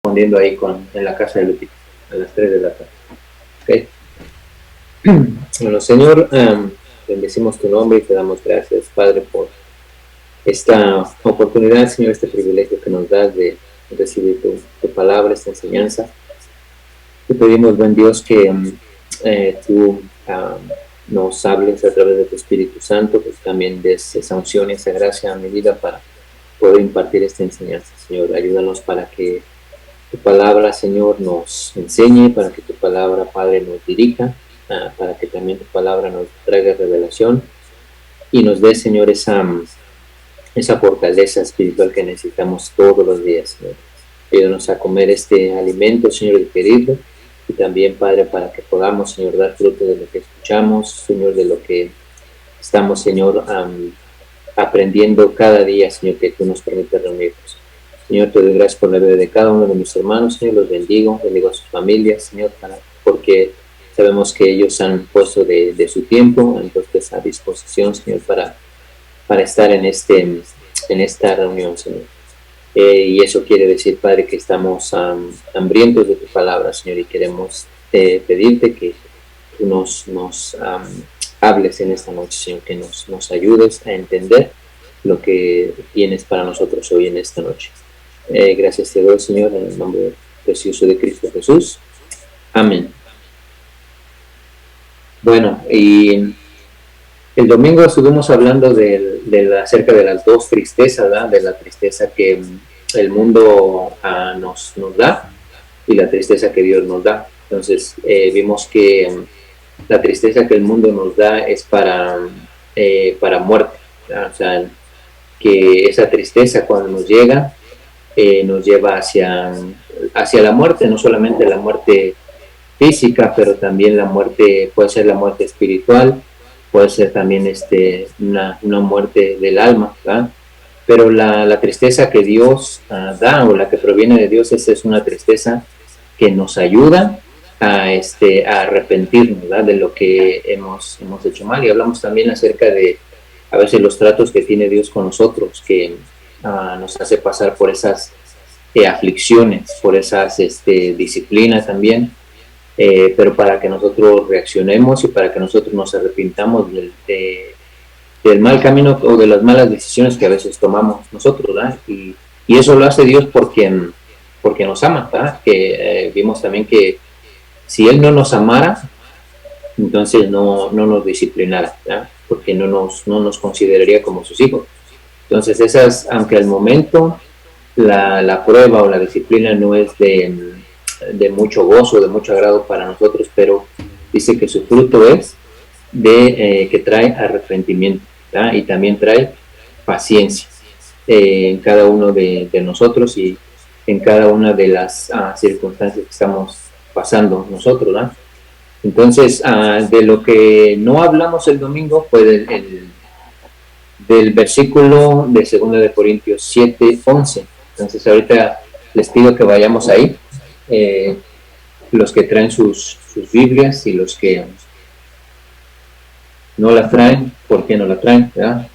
correspondiendo ahí en la casa de Lupita, a las 3 de la tarde. ¿Okay? Bueno, Señor, bendecimos tu nombre y te damos gracias, Padre, por esta oportunidad, Señor, este privilegio que nos das de recibir tu palabra, esta enseñanza. Te pedimos, buen Dios, que tú nos hables a través de tu Espíritu Santo, que también des esa unción y esa gracia a mi vida para poder impartir esta enseñanza. Señor, ayúdanos para que tu palabra, Señor, nos enseñe, para que tu palabra, Padre, nos dirija, para que también tu palabra nos traiga revelación y nos dé, Señor, esa fortaleza espiritual que necesitamos todos los días, Señor. Ayúdanos a comer este alimento, Señor, y querido, y también, Padre, para que podamos, Señor, dar fruto de lo que escuchamos, Señor, de lo que estamos, Señor, aprendiendo cada día, Señor, que tú nos permites reunirnos. Señor, te doy gracias por la vida de cada uno de mis hermanos, Señor, los bendigo a sus familias, Señor, porque sabemos que ellos han puesto de su tiempo, han puesto esa disposición, Señor, para estar en esta reunión, Señor. Y eso quiere decir, Padre, que estamos hambrientos de tu palabra, Señor, y queremos pedirte que tú nos hables en esta noche, Señor, que nos ayudes a entender lo que tienes para nosotros hoy en esta noche. Gracias te doy, Señor, en el nombre precioso de Cristo Jesús. Amén. Bueno, y el domingo estuvimos hablando acerca de las dos tristezas, ¿verdad? De la tristeza que el mundo nos da y la tristeza que Dios nos da. Entonces vimos que la tristeza que el mundo nos da es para muerte, ¿verdad? O sea, que esa tristeza cuando nos llega nos lleva hacia la muerte, no solamente la muerte física, pero también la muerte, puede ser la muerte espiritual, puede ser también una muerte del alma, ¿verdad? Pero la tristeza que Dios da, o la que proviene de Dios, esa es una tristeza que nos ayuda a arrepentirnos, ¿verdad? De lo que hemos hecho mal. Y hablamos también acerca de a veces los tratos que tiene Dios con nosotros, que nos hace pasar por esas aflicciones, por esas disciplinas también, pero para que nosotros reaccionemos y para que nosotros nos arrepintamos del mal camino o de las malas decisiones que a veces tomamos nosotros, ¿verdad? Y eso lo hace Dios porque nos ama, ¿verdad? Que vimos también que si Él no nos amara, entonces no nos disciplinara, ¿verdad? Porque no nos consideraría como sus hijos. Entonces aunque al momento la prueba o la disciplina no es de mucho gozo, de mucho agrado para nosotros, pero dice que su fruto es que trae arrepentimiento, ¿verdad? Y también trae paciencia en cada uno de nosotros y en cada una de las circunstancias que estamos pasando nosotros, ¿verdad? Entonces, de lo que no hablamos el domingo fue del versículo de 2 de Corintios 7:11. Entonces, ahorita les pido que vayamos ahí, los que traen sus Biblias y los que no la traen, ¿por qué no la traen? ¿Verdad?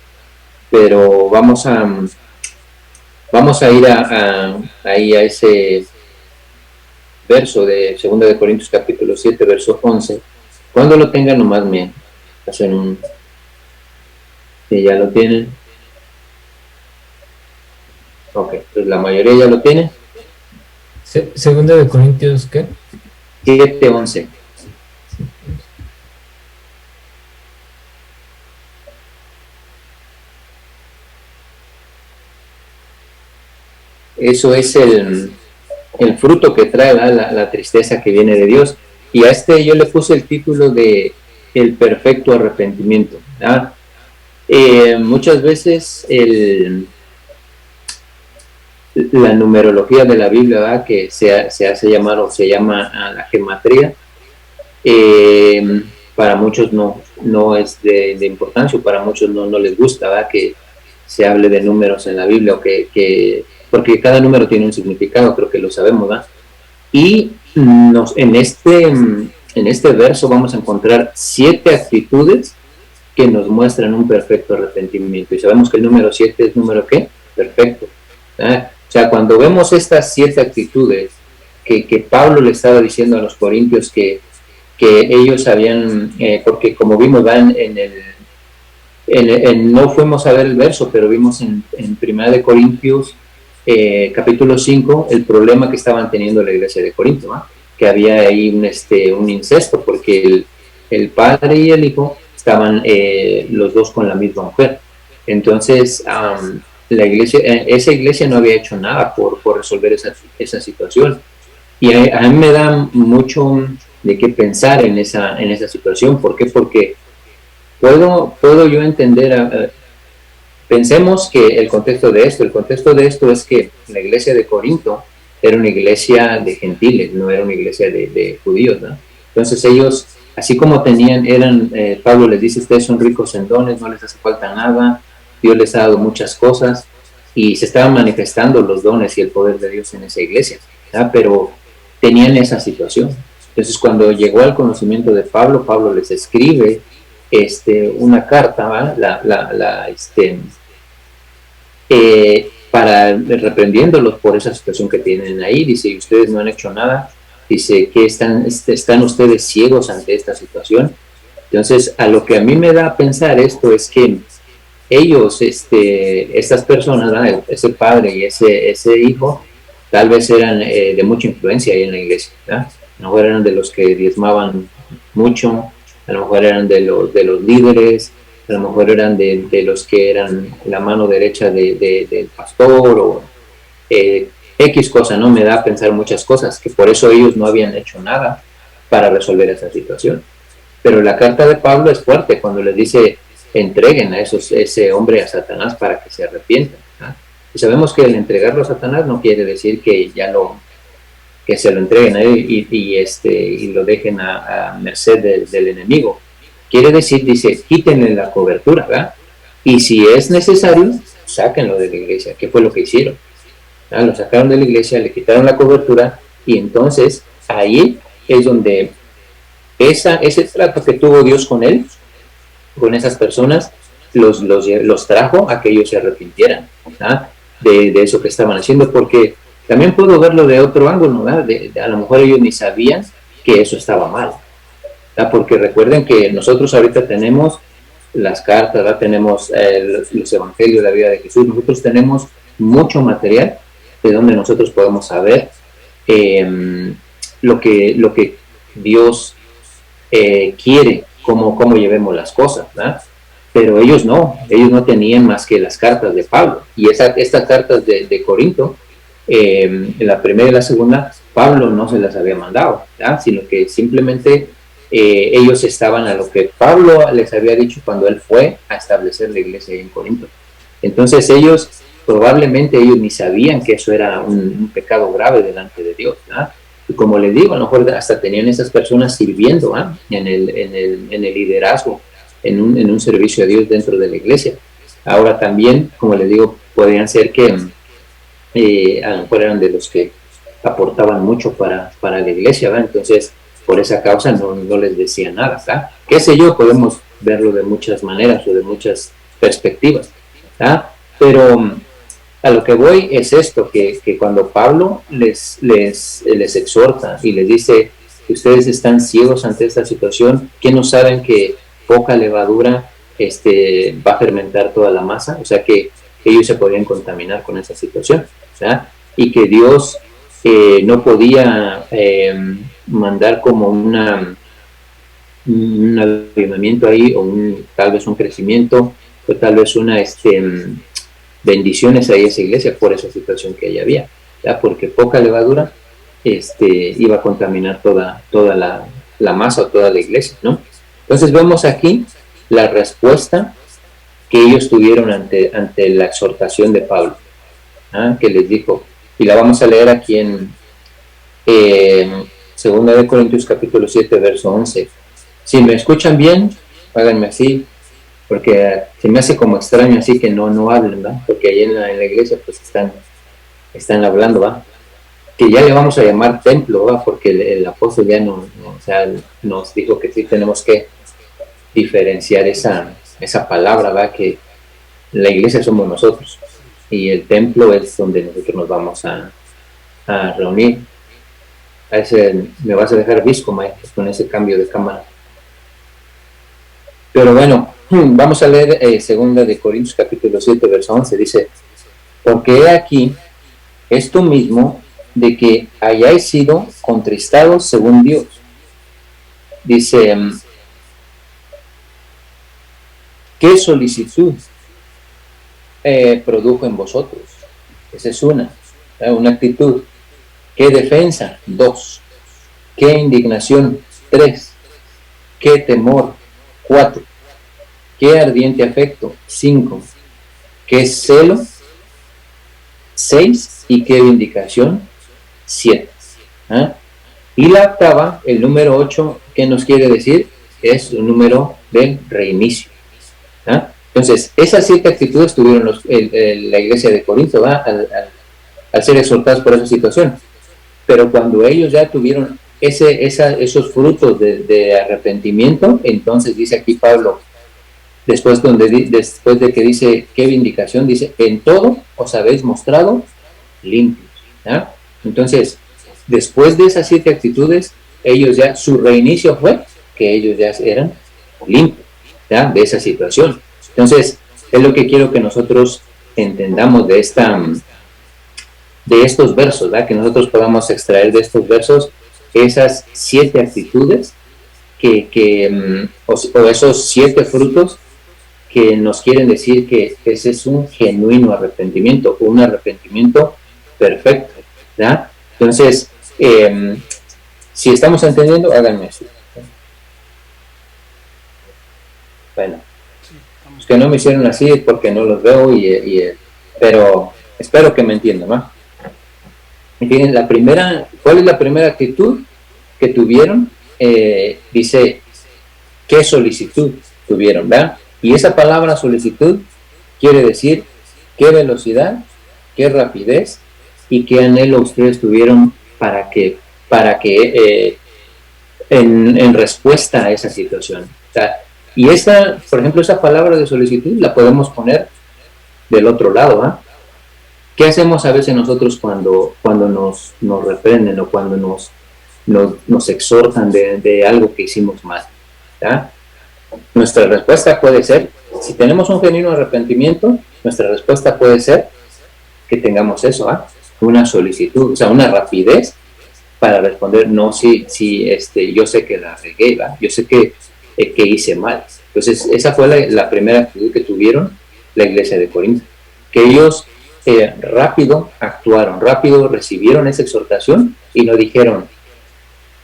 Pero vamos a ir ahí a ese verso de 2 de Corintios capítulo 7, verso 11. Cuando lo tengan, nomás me hacen que ya lo tienen. Ok, pues la mayoría ya lo tiene. Segunda de Corintios, ¿qué? 7:11. Eso es el fruto que trae la tristeza que viene de Dios. Y a yo le puse el título de el perfecto arrepentimiento, ¿verdad? Muchas veces la numerología de la Biblia, ¿verdad? Que se hace llamar o se llama la gematría, para muchos no es de importancia, o para muchos no les gusta, ¿verdad? Que se hable de números en la Biblia, porque cada número tiene un significado, creo que lo sabemos, ¿verdad? Y en este verso vamos a encontrar 7 actitudes que nos muestran un perfecto arrepentimiento. Y sabemos que el número 7 es número ¿qué? Perfecto. ¿Ah? O sea, cuando vemos estas 7 actitudes que Pablo le estaba diciendo a los corintios que ellos habían, porque como vimos, van no fuimos a ver el verso, pero vimos en Primera de Corintios, capítulo 5, el problema que estaban teniendo la iglesia de Corinto, ¿no? Que había ahí un incesto, porque el padre y el hijo estaban los dos con la misma mujer. Entonces, la iglesia, esa iglesia no había hecho nada por resolver esa situación. Y a mí me da mucho de qué pensar en esa situación. ¿Por qué? Porque puedo yo entender, pensemos que el contexto de esto es que la iglesia de Corinto era una iglesia de gentiles, no era una iglesia de judíos, ¿no? Entonces ellos, así como Pablo les dice, ustedes son ricos en dones, no les hace falta nada, Dios les ha dado muchas cosas, y se estaban manifestando los dones y el poder de Dios en esa iglesia, ¿no? Pero tenían esa situación. Entonces cuando llegó al conocimiento de Pablo, Pablo les escribe una carta, para reprendiéndolos por esa situación que tienen ahí. Dice, ustedes no han hecho nada. Dice que están ustedes ciegos ante esta situación. Entonces, a lo que a mí me da a pensar esto es que ellos, estas personas, ¿verdad? Ese padre y ese hijo, tal vez eran de mucha influencia ahí en la iglesia, ¿verdad? A lo mejor eran de los que diezmaban mucho, a lo mejor eran de los líderes, a lo mejor eran de los que eran la mano derecha del pastor, o X cosa, ¿no? Me da a pensar muchas cosas, que por eso ellos no habían hecho nada para resolver esa situación. Pero la carta de Pablo es fuerte cuando les dice, entreguen a ese hombre a Satanás para que se arrepientan, ¿no? Y sabemos que el entregarlo a Satanás no quiere decir que que se lo entreguen a él y lo dejen a merced del enemigo. Quiere decir, dice, quítenle la cobertura, ¿verdad? Y si es necesario, sáquenlo de la iglesia. ¿Qué fue lo que hicieron? ¿Verdad? Lo sacaron de la iglesia, le quitaron la cobertura, y entonces ahí es donde ese trato que tuvo Dios con él, con esas personas, los trajo a que ellos se arrepintieran, ¿verdad? De eso que estaban haciendo, porque también puedo verlo de otro ángulo, ¿verdad? A lo mejor ellos ni sabían que eso estaba mal, ¿verdad? Porque recuerden que nosotros ahorita tenemos las cartas, ¿verdad? Tenemos los evangelios de la vida de Jesús, nosotros tenemos mucho material de donde nosotros podemos saber lo que Dios quiere, cómo llevemos las cosas, ¿verdad? Pero ellos no tenían más que las cartas de Pablo, y estas cartas de Corinto, en la primera y la segunda, Pablo no se las había mandado, ¿verdad? Sino que simplemente ellos estaban a lo que Pablo les había dicho cuando él fue a establecer la iglesia en Corinto. Entonces probablemente ellos ni sabían que eso era un pecado grave delante de Dios, ¿verdad? Y como les digo, a lo mejor hasta tenían esas personas sirviendo, ¿verdad? en el liderazgo, en un servicio a Dios dentro de la iglesia. Ahora también, como les digo, podrían ser que a lo mejor eran de los que aportaban mucho para la iglesia, ¿verdad? Entonces, por esa causa no les decía nada, ¿verdad? Qué sé yo, podemos verlo de muchas maneras o de muchas perspectivas, ¿verdad? Pero a lo que voy es esto, que cuando Pablo les exhorta y les dice que ustedes están ciegos ante esta situación, que no saben que poca levadura va a fermentar toda la masa, o sea que ellos se podían contaminar con esa situación, ¿verdad? Y que Dios no podía mandar como un avivamiento ahí, o tal vez un crecimiento, o tal vez bendiciones a esa iglesia por esa situación que ahí había, ¿verdad? Porque poca levadura iba a contaminar toda la masa o toda la iglesia, ¿no? Entonces vemos aquí la respuesta que ellos tuvieron ante la exhortación de Pablo, ¿ah? Que les dijo, y la vamos a leer aquí en 2 Corintios capítulo 7, verso 11. Si me escuchan bien, háganme así, porque se me hace como extraño así que no hablen, ¿verdad? Porque ahí en la iglesia pues están hablando, ¿va? Que ya le vamos a llamar templo, ¿va? Porque el apóstol ya nos dijo que sí tenemos que diferenciar esa palabra, ¿va? Que la iglesia somos nosotros y el templo es donde nosotros nos vamos a reunir. A ese me vas a dejar visco, maestro, con ese cambio de cámara. Pero bueno, vamos a leer 2 de Corintios capítulo 7, verso 11. Dice, porque he aquí esto mismo de que hayáis sido contristados según Dios. Dice, ¿qué solicitud produjo en vosotros? Esa es una actitud. ¿Qué defensa? 2. ¿Qué indignación? 3. ¿Qué temor? 4. ¿Qué ardiente afecto? 5. ¿Qué celo? 6. ¿Y qué vindicación? 7. ¿Ah? Y la octava, el número 8, ¿qué nos quiere decir? Es un número del reinicio. ¿Ah? Entonces, esas 7 actitudes tuvieron la iglesia de Corinto, al ser exhortados por esa situación. Pero cuando ellos ya tuvieron esos frutos de arrepentimiento, entonces dice aquí Pablo, después de que dice, ¿qué vindicación? Dice, en todo os habéis mostrado limpios. ¿Ah? Entonces, después de esas 7 actitudes, ellos ya, su reinicio fue que ellos ya eran limpios, ¿ya? De esa situación. Entonces, es lo que quiero que nosotros entendamos de estos versos, ¿verdad? Que nosotros podamos extraer de estos versos esas 7 actitudes o esos 7 frutos que nos quieren decir que ese es un genuino arrepentimiento, un arrepentimiento perfecto, ¿verdad? Entonces, si estamos entendiendo, háganme eso. Bueno, los que no me hicieron así es porque no los veo, pero espero que me entiendan, ¿no? ¿Cuál es la primera actitud que tuvieron? Dice, ¿qué solicitud tuvieron? ¿Verdad? Y esa palabra solicitud quiere decir qué velocidad, qué rapidez y qué anhelo ustedes tuvieron para que en respuesta a esa situación. O sea, y por ejemplo, esa palabra de solicitud la podemos poner del otro lado, ¿ah? ¿Qué hacemos a veces nosotros cuando nos reprenden o cuando nos exhortan de algo que hicimos mal? ¿Ya? Nuestra respuesta puede ser, si tenemos un genuino arrepentimiento, nuestra respuesta puede ser que tengamos eso, una solicitud, o sea, una rapidez para responder, no, sí, yo sé que la regué, ¿va? Yo sé que hice mal. Entonces, esa fue la primera actitud que tuvieron la iglesia de Corinto, que ellos rápido actuaron, rápido recibieron esa exhortación y no dijeron,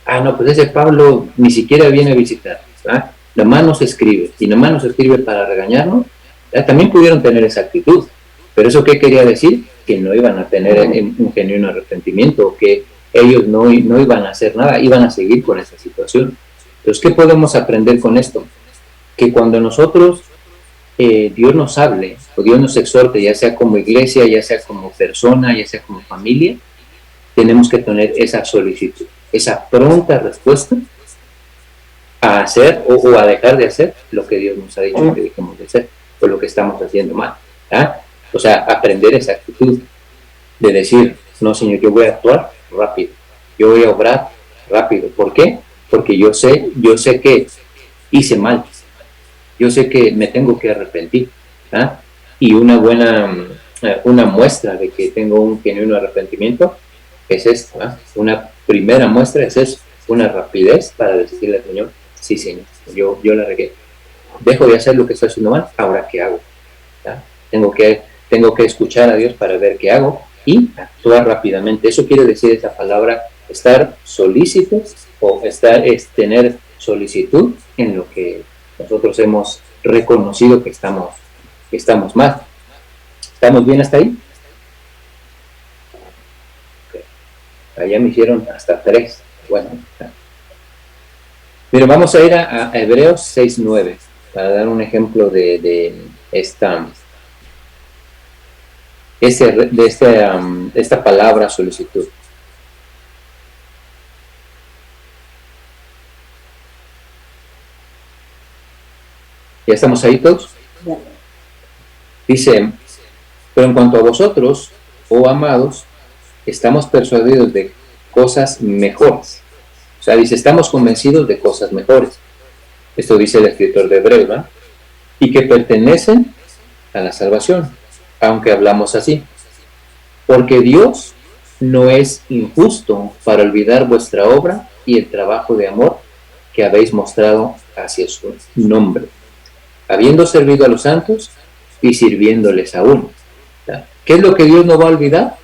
no, pues ese Pablo ni siquiera viene a visitar, ¿verdad? Nomás nos escribe, y nomás nos escribe para regañarnos. También pudieron tener esa actitud, pero ¿eso qué quería decir? Que no iban a tener un genuino arrepentimiento, que ellos no iban a hacer nada, iban a seguir con esa situación. Entonces, ¿qué podemos aprender con esto? Que cuando nosotros Dios nos hable o Dios nos exhorte, ya sea como iglesia, ya sea como persona, ya sea como familia, tenemos que tener esa solicitud, esa pronta respuesta a hacer o a dejar de hacer lo que Dios nos ha dicho que dejemos de hacer o lo que estamos haciendo mal. O sea, aprender esa actitud de decir, no, Señor, yo voy a actuar rápido, yo voy a obrar rápido. ¿Por qué? Porque yo sé que hice mal, yo sé que me tengo que arrepentir. Y una muestra de que tengo un genuino arrepentimiento es esto. Una primera muestra es eso, una rapidez para decirle al Señor, sí, Señor, yo la regué, dejo de hacer lo que estoy haciendo mal, ahora ¿qué hago? Tengo que escuchar a Dios para ver qué hago y actuar rápidamente. Eso quiere decir esa palabra, estar solícitos o tener solicitud en lo que nosotros hemos reconocido que estamos mal. ¿Estamos bien hasta ahí? Okay. Allá me hicieron hasta 3. Bueno, pero vamos a ir a Hebreos 6:9 para dar un ejemplo de esta palabra solicitud. ¿Ya estamos ahí todos? Dice, pero en cuanto a vosotros, oh amados, estamos persuadidos de cosas mejores. O sea, dice, estamos convencidos de cosas mejores. Esto dice el escritor de Hebreos, ¿verdad? Y que pertenecen a la salvación, aunque hablamos así. Porque Dios no es injusto para olvidar vuestra obra y el trabajo de amor que habéis mostrado hacia su nombre, habiendo servido a los santos y sirviéndoles aún. ¿Qué es lo que Dios no va a olvidar?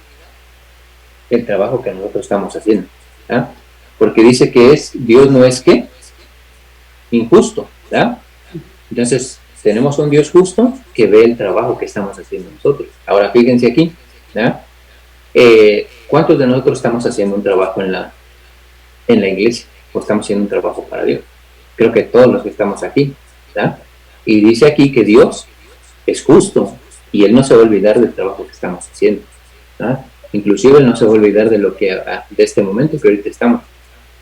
El trabajo que nosotros estamos haciendo. ¿Ah? Porque dice que Dios no es ¿qué? Injusto. ¿Ah? Entonces, tenemos un Dios justo que ve el trabajo que estamos haciendo nosotros. Ahora, fíjense aquí. ¿Ah? ¿Cuántos de nosotros estamos haciendo un trabajo en la iglesia? ¿O estamos haciendo un trabajo para Dios? Creo que todos los que estamos aquí. ¿Ah? Y dice aquí que Dios es justo y Él no se va a olvidar del trabajo que estamos haciendo. ¿Ah? Inclusive Él no se va a olvidar de de este momento que ahorita estamos.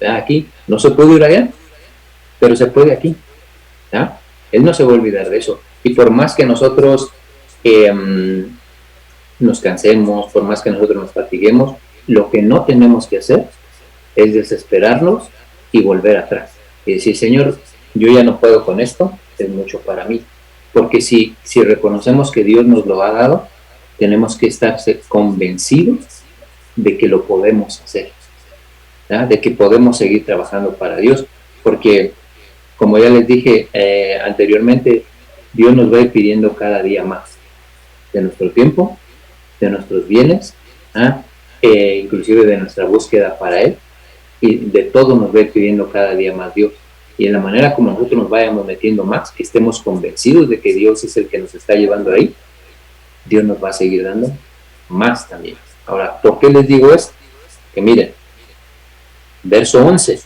¿Ah? Aquí no se puede ir allá, pero se puede aquí. ¿Ah? Él no se va a olvidar de eso. Y por más que nosotros nos cansemos, por más que nosotros nos fatiguemos, lo que no tenemos que hacer es desesperarnos y volver atrás. Y decir, Señor, yo ya no puedo con esto, es mucho para mí. Porque si reconocemos que Dios nos lo ha dado, tenemos que estar convencidos de que lo podemos hacer, ¿verdad? De que podemos seguir trabajando para Dios. Porque, como ya les dije anteriormente, Dios nos va a ir pidiendo cada día más de nuestro tiempo, de nuestros bienes, inclusive de nuestra búsqueda para Él, y de todo nos va a ir pidiendo cada día más Dios. Y en la manera como nosotros nos vayamos metiendo más, que estemos convencidos de que Dios es el que nos está llevando ahí, Dios nos va a seguir dando más también. Ahora, ¿por qué les digo esto? Que miren, verso 11.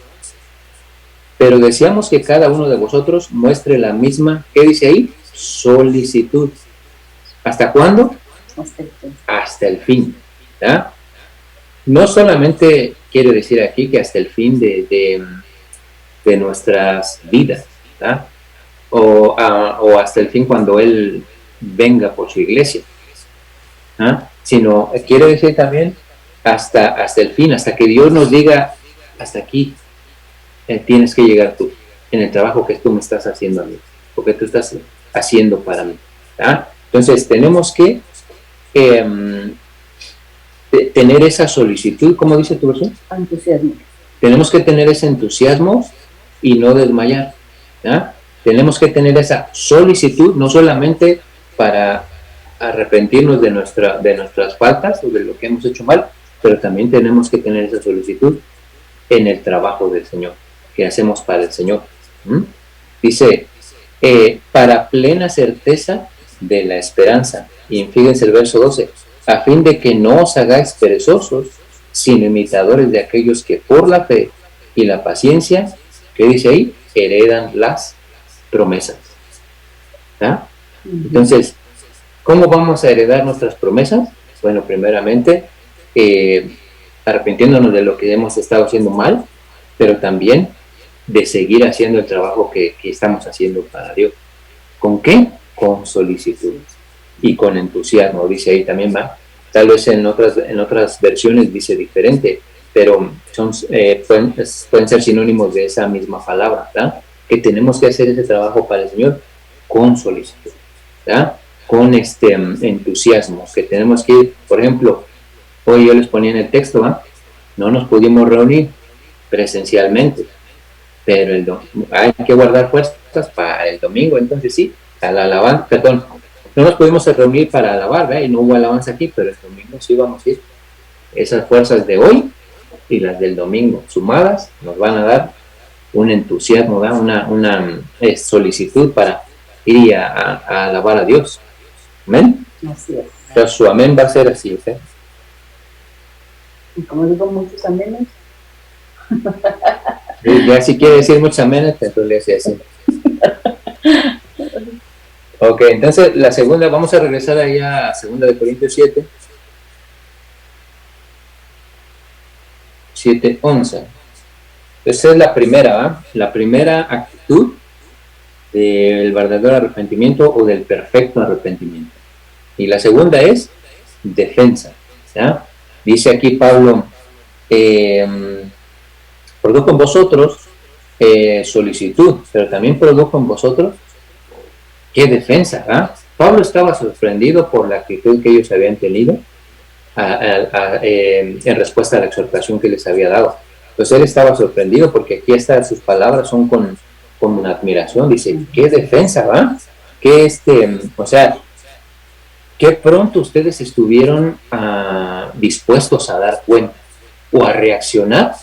Pero deseamos que cada uno de vosotros muestre la misma, ¿qué dice ahí? Solicitud. ¿Hasta cuándo? Hasta el fin. ¿Ya? No solamente quiere decir aquí que hasta el fin de nuestras vidas, ¿verdad? O hasta el fin cuando Él venga por su iglesia, ¿ah? Sino quiere decir también hasta el fin, hasta que Dios nos diga, hasta aquí tienes que llegar tú, en el trabajo que tú me estás haciendo a mí, porque tú estás haciendo para mí, ¿ah? Entonces tenemos que tener esa solicitud, ¿cómo dice tu versión? Entusiasmo. Tenemos que tener ese entusiasmo y no desmayar, ¿ya? Tenemos que tener esa solicitud, no solamente para arrepentirnos de nuestras faltas o de lo que hemos hecho mal, pero también tenemos que tener esa solicitud en el trabajo del Señor, que hacemos para el Señor. Dice, para plena certeza de la esperanza. Y fíjense el verso 12, a fin de que no os hagáis perezosos, sino imitadores de aquellos que por la fe y la paciencia, ¿qué dice ahí? Heredan las promesas. ¿Ah? Entonces, ¿cómo vamos a heredar nuestras promesas? Bueno, primeramente, arrepintiéndonos de lo que hemos estado haciendo mal, pero también de seguir haciendo el trabajo que estamos haciendo para Dios. ¿Con qué? Con solicitud y con entusiasmo, dice ahí también, va. Tal vez en otras versiones dice diferente, pero pueden ser sinónimos de esa misma palabra, ¿verdad? Que tenemos que hacer ese trabajo para el Señor con solicitud, ¿verdad? Con entusiasmo, que tenemos que ir, por ejemplo, hoy yo les ponía en el texto, ¿verdad? No nos pudimos reunir presencialmente, pero hay que guardar fuerzas para el domingo, entonces sí, a la alabanza, perdón, no nos pudimos reunir para alabar, ¿verdad? Y no hubo alabanza aquí, pero el domingo sí vamos a ir. Esas fuerzas de hoy y las del domingo sumadas nos van a dar un entusiasmo, ¿verdad? Una solicitud para ir a alabar a Dios. ¿Amén? Así es. Entonces su amén va a ser así, ¿ok? Y como digo muchos amenes. Ya si quiere decir muchos amenes, entonces le hace así. Ok, entonces la segunda, vamos a regresar ahí a 2 de Corintios 7. 7:11. Esa es la primera, ¿va? La primera actitud del verdadero arrepentimiento o del perfecto arrepentimiento. Y la segunda es defensa, ¿ya? Dice aquí Pablo, produjo en vosotros solicitud, pero también produjo en vosotros qué defensa. Pablo estaba sorprendido por la actitud que ellos habían tenido en respuesta a la exhortación que les había dado. Entonces él estaba sorprendido porque aquí sus palabras son con una admiración. Dice, qué defensa, ¿va? O sea, qué pronto ustedes estuvieron dispuestos a dar cuenta o a reaccionar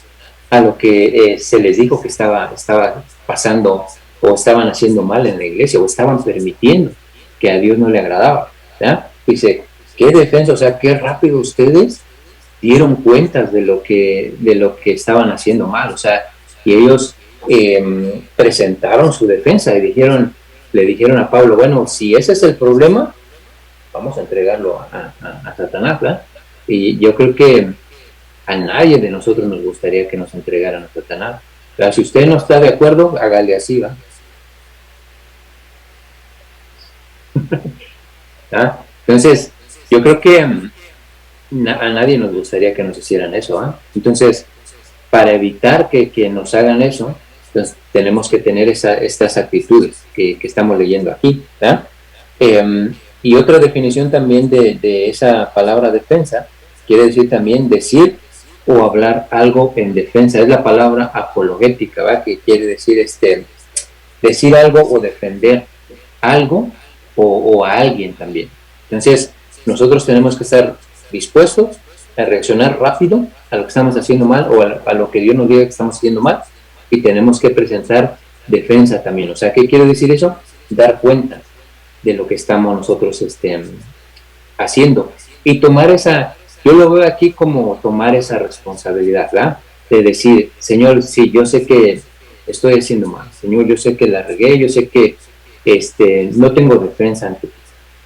a lo que se les dijo que estaba pasando o estaban haciendo mal en la iglesia o estaban permitiendo que a Dios no le agradaba, ¿ya? Dice, qué defensa, o sea, qué rápido ustedes dieron cuentas de lo que estaban haciendo mal, o sea, y ellos presentaron su defensa y le dijeron a Pablo, bueno, si ese es el problema, vamos a entregarlo a Satanás, ¿verdad? Y yo creo que a nadie de nosotros nos gustaría que nos entregaran a Satanás. ¿Verdad? Si usted no está de acuerdo, hágale así, ¿va? ¿Ah? Entonces, yo creo que a nadie nos gustaría que nos hicieran eso, ¿ah? Entonces, para evitar que nos hagan eso, pues, tenemos que tener estas actitudes que estamos leyendo aquí, ¿verdad? Y otra definición también de esa palabra defensa, quiere decir también decir o hablar algo en defensa, es la palabra apologética, ¿verdad? Que quiere decir decir algo o defender algo o a alguien también. Entonces, nosotros tenemos que estar dispuestos a reaccionar rápido a lo que estamos haciendo mal o a lo que Dios nos diga que estamos haciendo mal, y tenemos que presentar defensa también. O sea, ¿qué quiere decir eso? Dar cuenta de lo que estamos nosotros haciendo y tomar yo lo veo aquí como tomar esa responsabilidad, ¿verdad? De decir, Señor, sí, yo sé que estoy haciendo mal, Señor, yo sé que la regué, yo sé que no tengo defensa ante ti,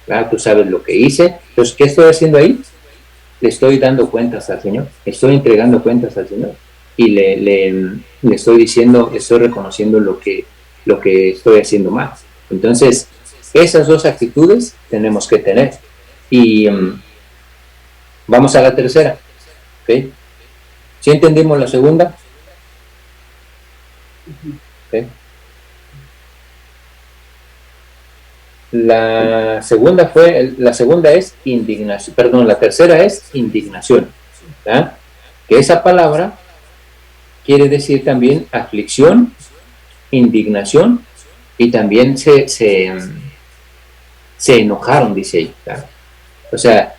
¿verdad? Tú sabes lo que hice. Entonces, ¿qué estoy haciendo ahí? Le estoy dando cuentas al Señor, estoy entregando cuentas al Señor y le estoy diciendo, estoy reconociendo lo que estoy haciendo mal. Entonces, esas dos actitudes tenemos que tener. Y vamos a la tercera, ¿ok? ¿Sí entendimos la segunda? ¿Okay? La segunda es indignación, perdón, la tercera es indignación, ¿verdad? Que esa palabra quiere decir también aflicción, indignación, y también se enojaron, dice ahí, ¿verdad? O sea,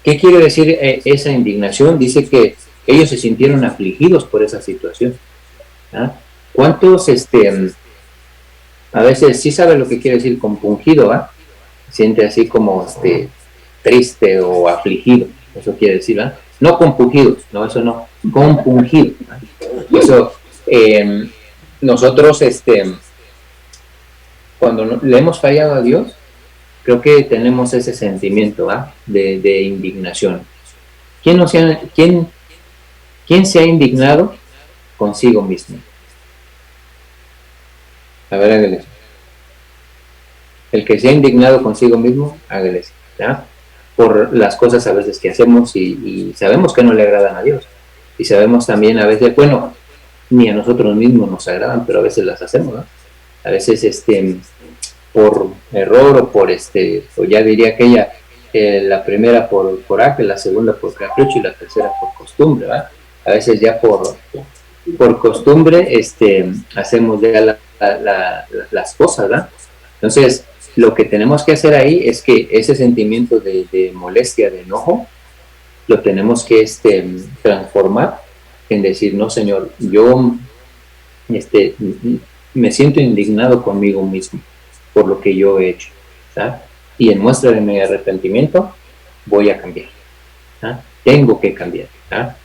¿qué quiere decir esa indignación? Dice que ellos se sintieron afligidos por esa situación, ¿verdad? ¿Cuántos a veces sí sabe lo que quiere decir compungido, ¿ah? Siente así como triste o afligido, eso quiere decir, ¿verdad? No compungidos, no, eso no, compungido, ¿verdad? Eso, nosotros, cuando le hemos fallado a Dios, creo que tenemos ese sentimiento, ¿verdad? De indignación. ¿Quién se ha indignado consigo mismo? A ver, hágale. El que se ha indignado consigo mismo, hágale, ¿ya? Por las cosas a veces que hacemos y sabemos que no le agradan a Dios. Y sabemos también a veces, bueno, ni a nosotros mismos nos agradan, pero a veces las hacemos, ¿no? A veces por error o o ya diría aquella, la primera por coraje, la segunda por capricho y la tercera por costumbre, ¿verdad? A veces ya por costumbre hacemos ya las cosas, ¿verdad? Entonces, lo que tenemos que hacer ahí es que ese sentimiento de molestia, de enojo, lo tenemos que transformar en decir, no, Señor, yo me siento indignado conmigo mismo por lo que yo he hecho, ¿verdad? Y en muestra de mi arrepentimiento voy a cambiar, ¿verdad? Tengo que cambiar, ¿verdad?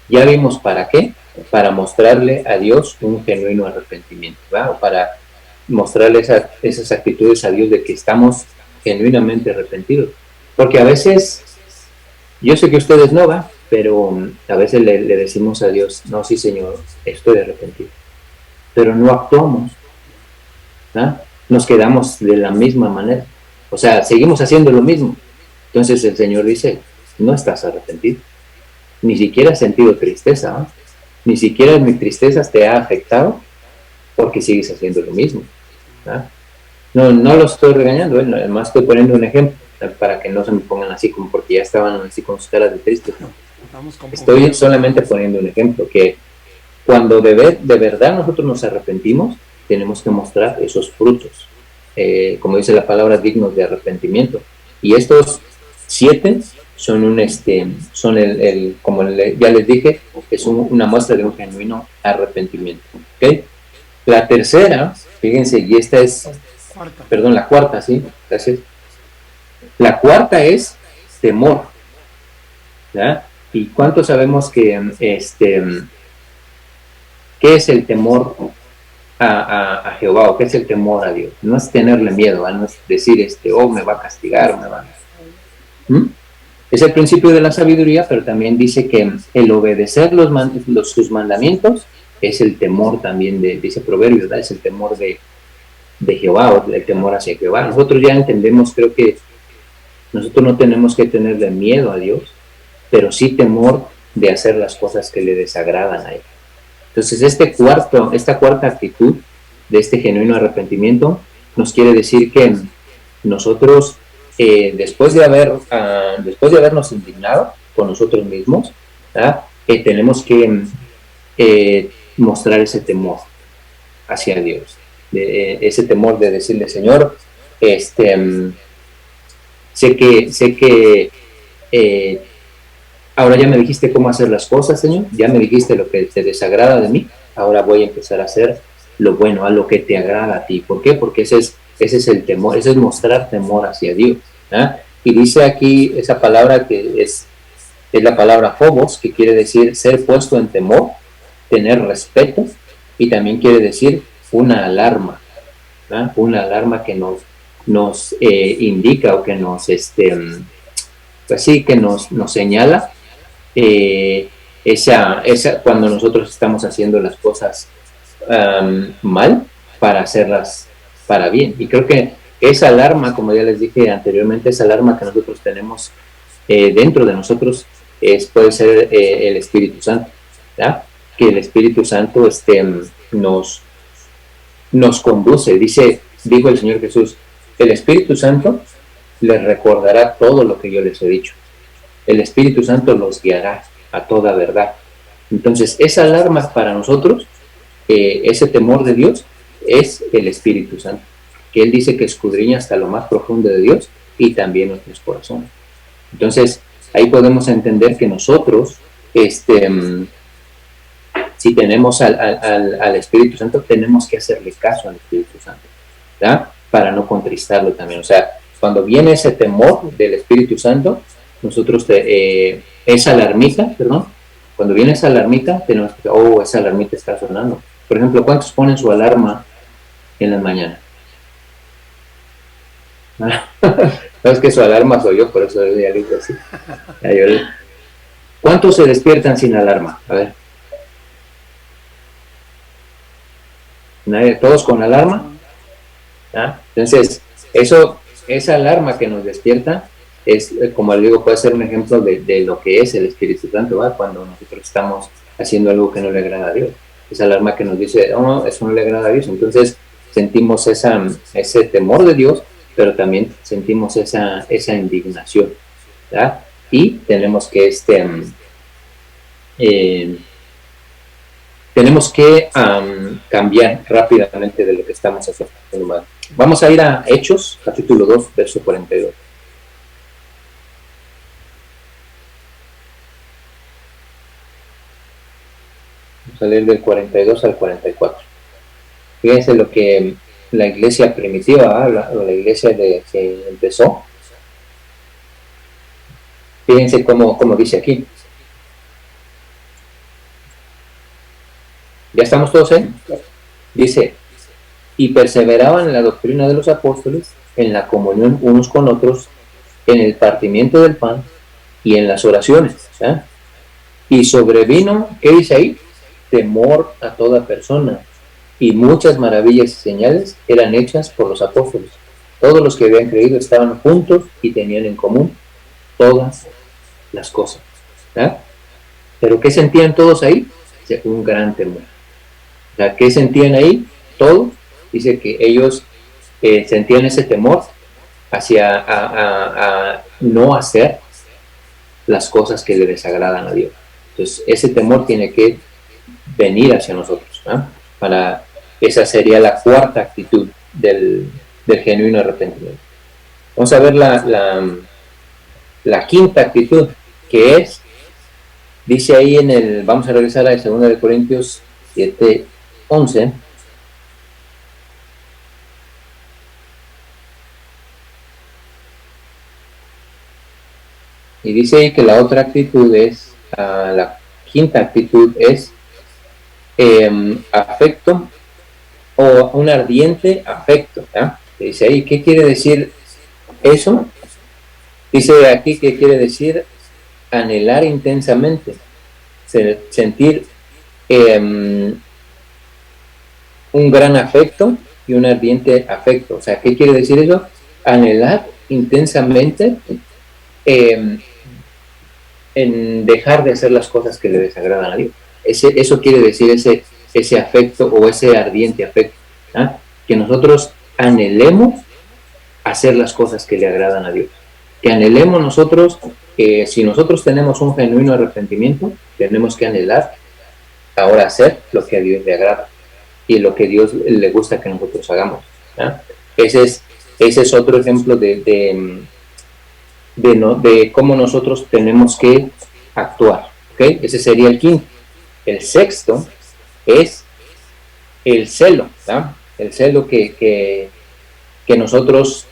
Ya vimos para qué, para mostrarle a Dios un genuino arrepentimiento, ¿verdad? O para mostrarle esas actitudes a Dios de que estamos genuinamente arrepentidos. Porque a veces, yo sé que ustedes no, ¿va? Pero a veces le decimos a Dios, no, sí, Señor, estoy arrepentido. Pero no actuamos, ¿verdad? Nos quedamos de la misma manera. O sea, seguimos haciendo lo mismo. Entonces el Señor dice, no estás arrepentido. ni siquiera has sentido tristeza, ¿no? Ni siquiera mi tristeza te ha afectado porque sigues haciendo lo mismo, ¿no? No lo estoy regañando, además estoy poniendo un ejemplo para que no se me pongan así como porque ya estaban así con sus caras de tristes, ¿no? Estoy solamente poniendo un ejemplo, que cuando de verdad nosotros nos arrepentimos, tenemos que mostrar esos frutos, como dice la palabra, dignos de arrepentimiento. Y estos 7 son ya les dije, es una muestra de un genuino arrepentimiento. ¿Okay? La tercera, fíjense, y esta es, la cuarta, ¿sí? Gracias. La cuarta es temor, ¿ya? ¿Y cuánto sabemos que qué es el temor a Jehová, o qué es el temor a Dios? No es tenerle miedo, no es decir, me va a castigar, me va a... Es el principio de la sabiduría, pero también dice que el obedecer sus mandamientos es el temor también dice Proverbios, ¿verdad? Es el temor de Jehová, o el temor hacia Jehová. Nosotros ya entendemos, creo que nosotros no tenemos que tenerle miedo a Dios, pero sí temor de hacer las cosas que le desagradan a Él. Entonces, esta cuarta actitud de este genuino arrepentimiento nos quiere decir que nosotros, después de habernos indignado con nosotros mismos, tenemos que mostrar ese temor hacia Dios, ese temor de decirle, Señor, sé que ahora ya me dijiste cómo hacer las cosas, Señor, ya me dijiste lo que te desagrada de mí, ahora voy a empezar a hacer lo bueno, a lo que te agrada a ti. ¿Por qué? Porque ese es el temor, ese es mostrar temor hacia Dios. Y dice aquí esa palabra que es la palabra phobos, que quiere decir ser puesto en temor, tener respeto, y también quiere decir una alarma, una alarma que nos indica, o que nos pues sí, que nos señala cuando nosotros estamos haciendo las cosas mal para hacerlas para bien. Y creo que esa alarma, como ya les dije anteriormente, esa alarma que nosotros tenemos dentro de nosotros puede ser el Espíritu Santo, ¿verdad? Que el Espíritu Santo nos conduce. Dijo el Señor Jesús, el Espíritu Santo les recordará todo lo que yo les he dicho. El Espíritu Santo los guiará a toda verdad. Entonces, esa alarma para nosotros, ese temor de Dios, es el Espíritu Santo, que Él dice que escudriña hasta lo más profundo de Dios y también nuestros corazones. Entonces, ahí podemos entender que nosotros, si tenemos al Espíritu Santo, tenemos que hacerle caso al Espíritu Santo, ¿verdad? Para no contristarlo también. O sea, cuando viene ese temor del Espíritu Santo, nosotros, cuando viene esa alarmita, tenemos que, esa alarmita está sonando. Por ejemplo, ¿cuántos ponen su alarma en la mañana? No, es que su alarma soy yo, por eso ya digo así. ¿Cuántos se despiertan sin alarma? A ver. ¿Nadie? ¿Todos con alarma? Entonces, esa alarma que nos despierta es, como les digo, puede ser un ejemplo de lo que es el Espíritu Santo, ¿va? Cuando nosotros estamos haciendo algo que no le agrada a Dios. Esa alarma que nos dice, no, eso no le agrada a Dios. Entonces sentimos ese temor de Dios, pero también sentimos esa indignación, ¿verdad? Y tenemos que cambiar rápidamente de lo que estamos haciendo mal. Vamos a ir a Hechos, capítulo 2, verso 42. Vamos a leer del 42 al 44. Fíjense lo que la iglesia primitiva habla, o la iglesia que empezó. Fíjense cómo dice aquí. ¿Ya estamos todos ahí? Dice, y perseveraban en la doctrina de los apóstoles, en la comunión unos con otros, en el partimiento del pan y en las oraciones. Y sobrevino, ¿qué dice ahí? Temor a toda persona, y muchas maravillas y señales eran hechas por los apóstoles. Todos los que habían creído estaban juntos y tenían en común todas las cosas. Pero ¿qué sentían todos ahí? Dice, un gran temor. O sea, ¿qué sentían ahí? Todos. Dice que ellos sentían ese temor hacia a no hacer las cosas que le desagradan a Dios. Entonces, ese temor tiene que venir hacia nosotros, ¿no? Esa sería la cuarta actitud del genuino arrepentimiento. Vamos a ver la quinta actitud, que es, dice ahí vamos a regresar a 2 de Corintios 7:11. Y dice ahí que la otra actitud es, la quinta actitud es afecto o un ardiente afecto. Dice ahí, ¿qué quiere decir eso? Dice aquí que quiere decir anhelar intensamente, sentir un gran afecto y un ardiente afecto. O sea, ¿qué quiere decir eso? Anhelar intensamente en dejar de hacer las cosas que le desagradan a Dios. Eso quiere decir ese afecto o ese ardiente afecto, ¿ah? Que nosotros anhelemos hacer las cosas que le agradan a Dios, que anhelemos nosotros, si nosotros tenemos un genuino arrepentimiento, tenemos que anhelar ahora hacer lo que a Dios le agrada y lo que a Dios le gusta que nosotros hagamos, ¿ah? Ese es otro ejemplo de cómo nosotros tenemos que actuar, ¿okay? Ese sería el quinto. El sexto es el celo, ¿tá? El celo que nosotros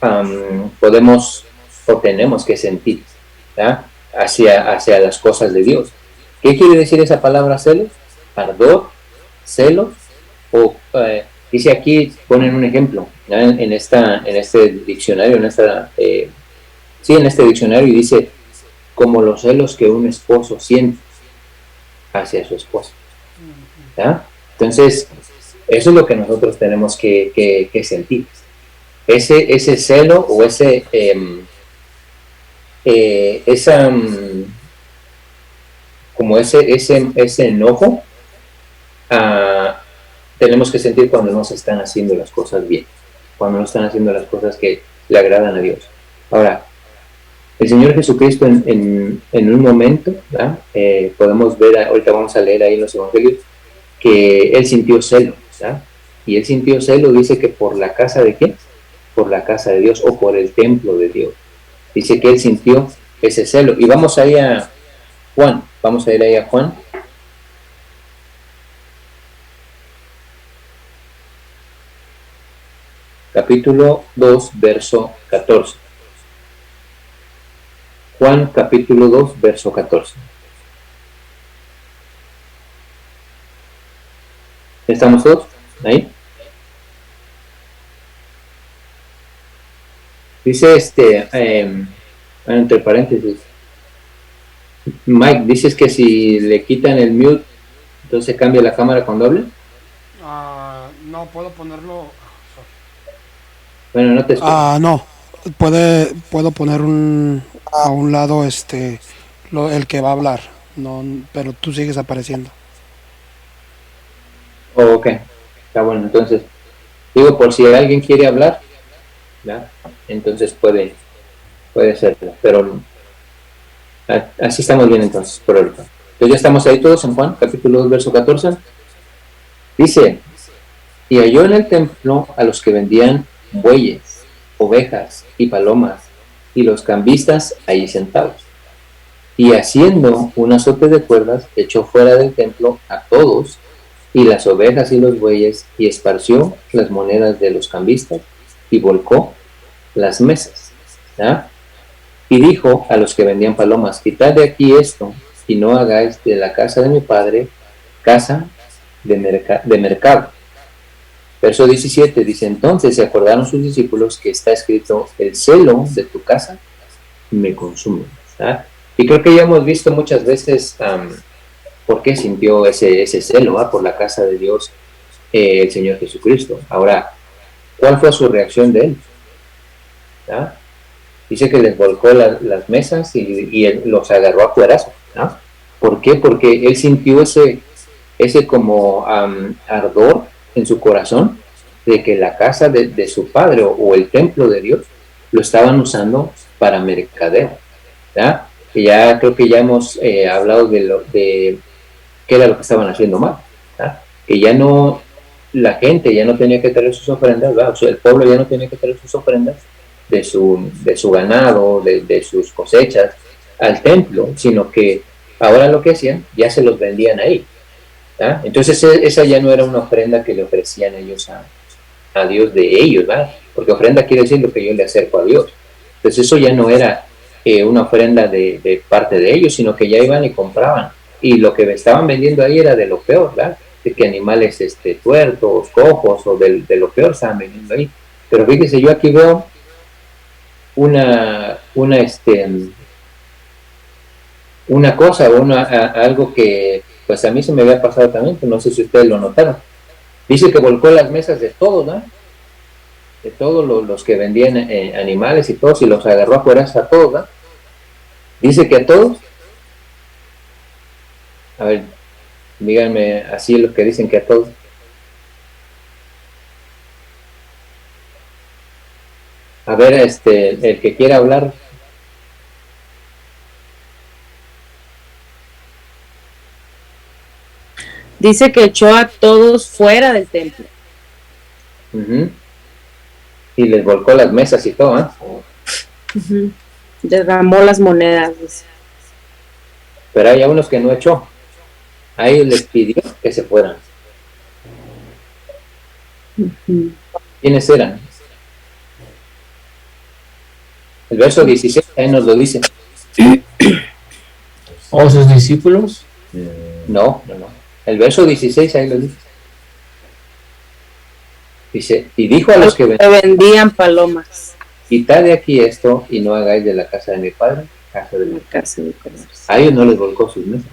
podemos o tenemos que sentir, ¿tá? hacia las cosas de Dios. ¿Qué quiere decir esa palabra celo? Ardor, celo, o dice aquí, ponen un ejemplo, ¿no? en este diccionario, en este diccionario, y dice, como los celos que un esposo siente hacia su esposa, ¿ya? Entonces, eso es lo que nosotros tenemos que sentir. Ese celo o ese enojo, tenemos que sentir cuando no se están haciendo las cosas bien, cuando no están haciendo las cosas que le agradan a Dios. Ahora, el Señor Jesucristo en un momento, podemos ver, ahorita vamos a leer ahí en los evangelios, que Él sintió celo, ¿verdad? Y Él sintió celo, dice que por la casa de ¿qué? Por la casa de Dios o por el templo de Dios. Dice que Él sintió ese celo. Y vamos a ir a Juan, capítulo 2, verso 14. Juan capítulo 2, verso 14. ¿Estamos todos ahí? Dice entre paréntesis, Mike, dices que si le quitan el mute, entonces cambia la cámara cuando hable. No, puedo ponerlo. Bueno, no te escucho. No, puedo poner a un lado el que va a hablar, no, pero tú sigues apareciendo. Oh, ok, está bueno. Entonces, digo, por si alguien quiere hablar, ¿verdad? Entonces puede serlo, pero así estamos bien entonces, por ahorita. Entonces ya estamos ahí todos en Juan, capítulo 2, verso 14. Dice, y halló en el templo a los que vendían bueyes, ovejas y palomas, y los cambistas allí sentados. Y haciendo un azote de cuerdas, echó fuera del templo a todos, y las ovejas y los bueyes, y esparció las monedas de los cambistas, y volcó las mesas, ¿ya? Y dijo a los que vendían palomas, quitad de aquí esto, y no hagáis de la casa de mi padre casa de mercado. Verso 17 dice, entonces se acordaron sus discípulos que está escrito, el celo de tu casa me consume, ¿ya? Y creo que ya hemos visto muchas veces por qué sintió ese celo por la casa de Dios el Señor Jesucristo. Ahora, ¿cuál fue su reacción de él? ¿Ya? Dice que les volcó las mesas y él los agarró a cuerazos, ¿no? ¿Por qué? Porque él sintió ese como ardor en su corazón de que la casa de su padre o el templo de Dios lo estaban usando para mercadeo, ¿ya? Y ya creo que ya hemos hablado de qué era lo que estaban haciendo mal, ¿ya? Que ya no, la gente ya no tenía que traer sus ofrendas, ¿verdad? O sea, el pueblo ya no tenía que traer sus ofrendas de su ganado, de sus cosechas al templo, sino que ahora lo que hacían, ya se los vendían ahí, ¿ya? Entonces esa ya no era una ofrenda que le ofrecían ellos a Dios de ellos, ¿verdad? Porque ofrenda quiere decir lo que yo le acerco a Dios. Entonces eso ya no era una ofrenda de parte de ellos, sino que ya iban y compraban. Y lo que estaban vendiendo ahí era de lo peor, ¿verdad? De que animales tuertos, cojos o de lo peor estaban vendiendo ahí. Pero fíjese, yo aquí veo una cosa, algo que pues a mí se me había pasado también, pero no sé si ustedes lo notaron. Dice que volcó las mesas de todos, ¿no? De todos los que vendían animales y todos, y los agarró afuera a todos, ¿no? Dice que a todos, a ver, díganme así los que dicen que a todos. A ver, el que quiera hablar. Dice que echó a todos fuera del templo. Uh-huh. Y les volcó las mesas y todo, ¿eh? Uh-huh. Derramó las monedas, dice. Pero hay unos que no echó. A ellos les pidió que se fueran. Uh-huh. ¿Quiénes eran? El verso 16 ahí nos lo dice. ¿O sus discípulos? No. El verso 16 ahí lo dice. Dice, y dijo a los que vendían palomas: quitad de aquí esto y no hagáis de la casa de mi padre casa de mi casa de comercio. A ellos no les volcó sus mesas.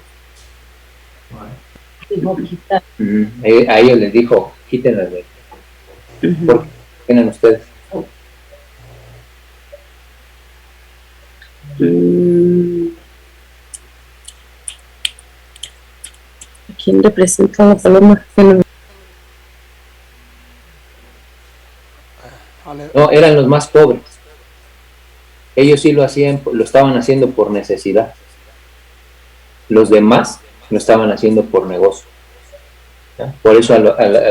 A ellos les dijo, quítenlas de aquí. ¿Por qué tienen ustedes? ¿Quién representa la paloma? No, eran los más pobres. Ellos sí lo hacían, lo estaban haciendo por necesidad. Los demás lo estaban haciendo por negocio. ¿Ya? Por eso a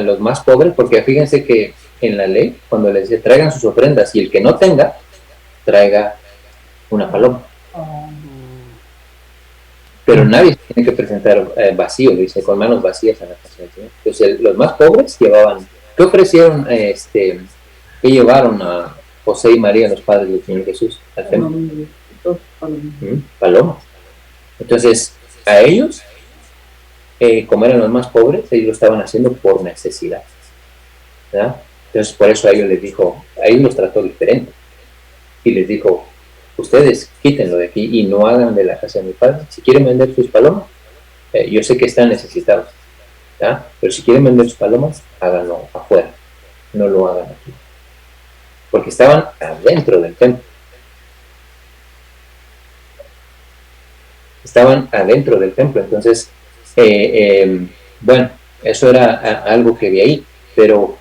los más pobres, porque fíjense que en la ley, cuando les dice traigan sus ofrendas y el que no tenga, traiga una paloma. Pero nadie se tiene que presentar vacío, dice, con manos vacías a la casa del Señor. Entonces los más pobres llevaban, ¿qué ofrecieron? ¿Qué llevaron a José y María, los padres del Señor Jesús, al templo? Palomas. Entonces, a ellos, como eran los más pobres, ellos lo estaban haciendo por necesidad, ¿verdad? Entonces, por eso a ellos les dijo, a ellos los trató diferente. Y les dijo, ustedes quítenlo de aquí y no hagan de la casa de mi padre. Si quieren vender sus palomas, yo sé que están necesitados, ¿verdad? Pero si quieren vender sus palomas, háganlo afuera, no lo hagan aquí. Porque estaban adentro del templo. Estaban adentro del templo. Entonces, bueno, eso era algo que vi ahí. Pero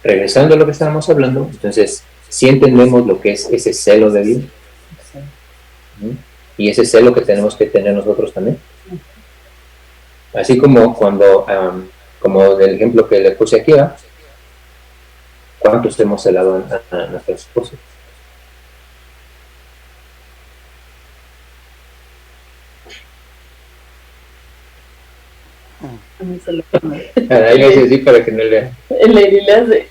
regresando a lo que estábamos hablando, entonces, sí entendemos lo que es ese celo de Dios. Y ese celo que tenemos que tener nosotros también. Así como cuando, como del ejemplo que le puse aquí, ¿verdad? ¿Cuántos hemos celado a nuestras esposas? Ahí le dice así para que no le... Le hace.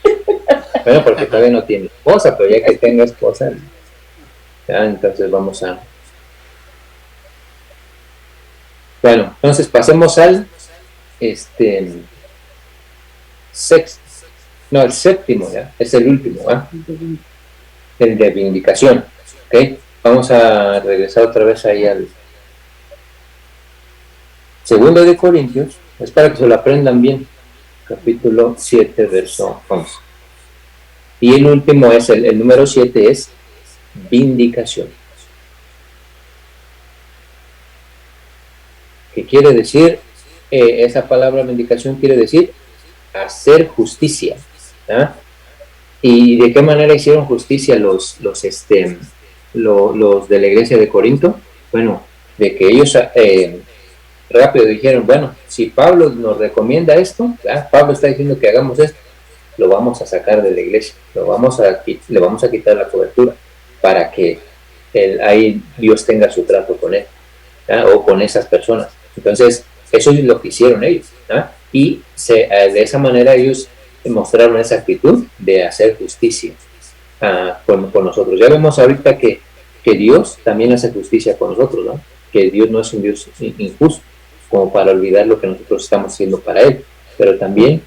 Bueno, porque todavía no tiene esposa, pero ya que tenga esposa, ya, entonces vamos a... Bueno, entonces pasemos al el séptimo, ya, es el último, ¿eh? El de vindicación, ¿ok? Vamos a regresar otra vez ahí al segundo de Corintios, es para que se lo aprendan bien, capítulo 7, verso 11. Y el último es, el número 7 es vindicación. que quiere decir, esa palabra vindicación quiere decir hacer justicia. ¿Ah? ¿Y de qué manera hicieron justicia los de la iglesia de Corinto? Bueno, de que ellos rápido dijeron, bueno, si Pablo nos recomienda esto, ¿verdad? Pablo está diciendo que hagamos esto, lo vamos a sacar de la iglesia, le vamos a quitar la cobertura para que ahí Dios tenga su trato con él, ¿verdad? O con esas personas. Entonces, eso es lo que hicieron ellos, ¿verdad? Y de esa manera ellos mostraron esa actitud de hacer justicia con nosotros. Ya vemos ahorita que Dios también hace justicia con nosotros, ¿no? Que Dios no es un Dios injusto, como para olvidar lo que nosotros estamos haciendo para Él. Pero también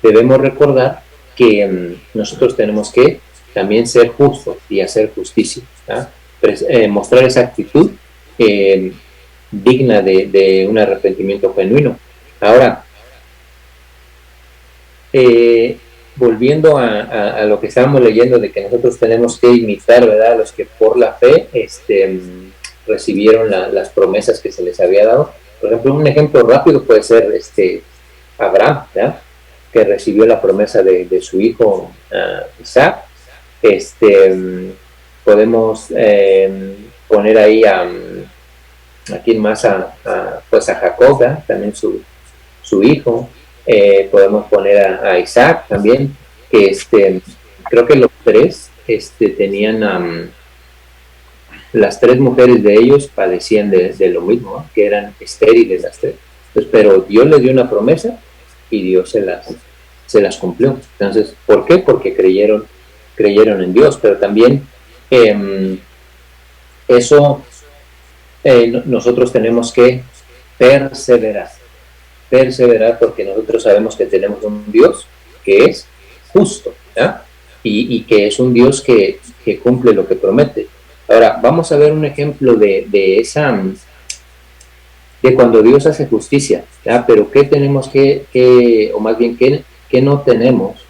debemos recordar que nosotros tenemos que también ser justos y hacer justicia, ¿no? Mostrar esa actitud digna de un arrepentimiento genuino. Ahora, volviendo a lo que estábamos leyendo de que nosotros tenemos que imitar, ¿verdad?, a los que por la fe recibieron las promesas que se les había dado. Por ejemplo, un ejemplo rápido puede ser Abraham, ¿verdad?, que recibió la promesa de su hijo Isaac. Podemos poner ahí a quién más, pues a Jacob, ¿verdad?, también su hijo. Podemos poner a Isaac también, que creo que los tres tenían las tres mujeres de ellos padecían de lo mismo, ¿no?, que eran estériles las tres. Entonces, pero Dios les dio una promesa y Dios se las cumplió. Entonces, ¿por qué? Porque creyeron en Dios. Pero también nosotros tenemos que perseverar, porque nosotros sabemos que tenemos un Dios que es justo, ¿ya? Y que es un Dios que cumple lo que promete. Ahora, vamos a ver un ejemplo de cuando Dios hace justicia, ¿ya? Pero ¿qué tenemos o más bien, qué no tenemos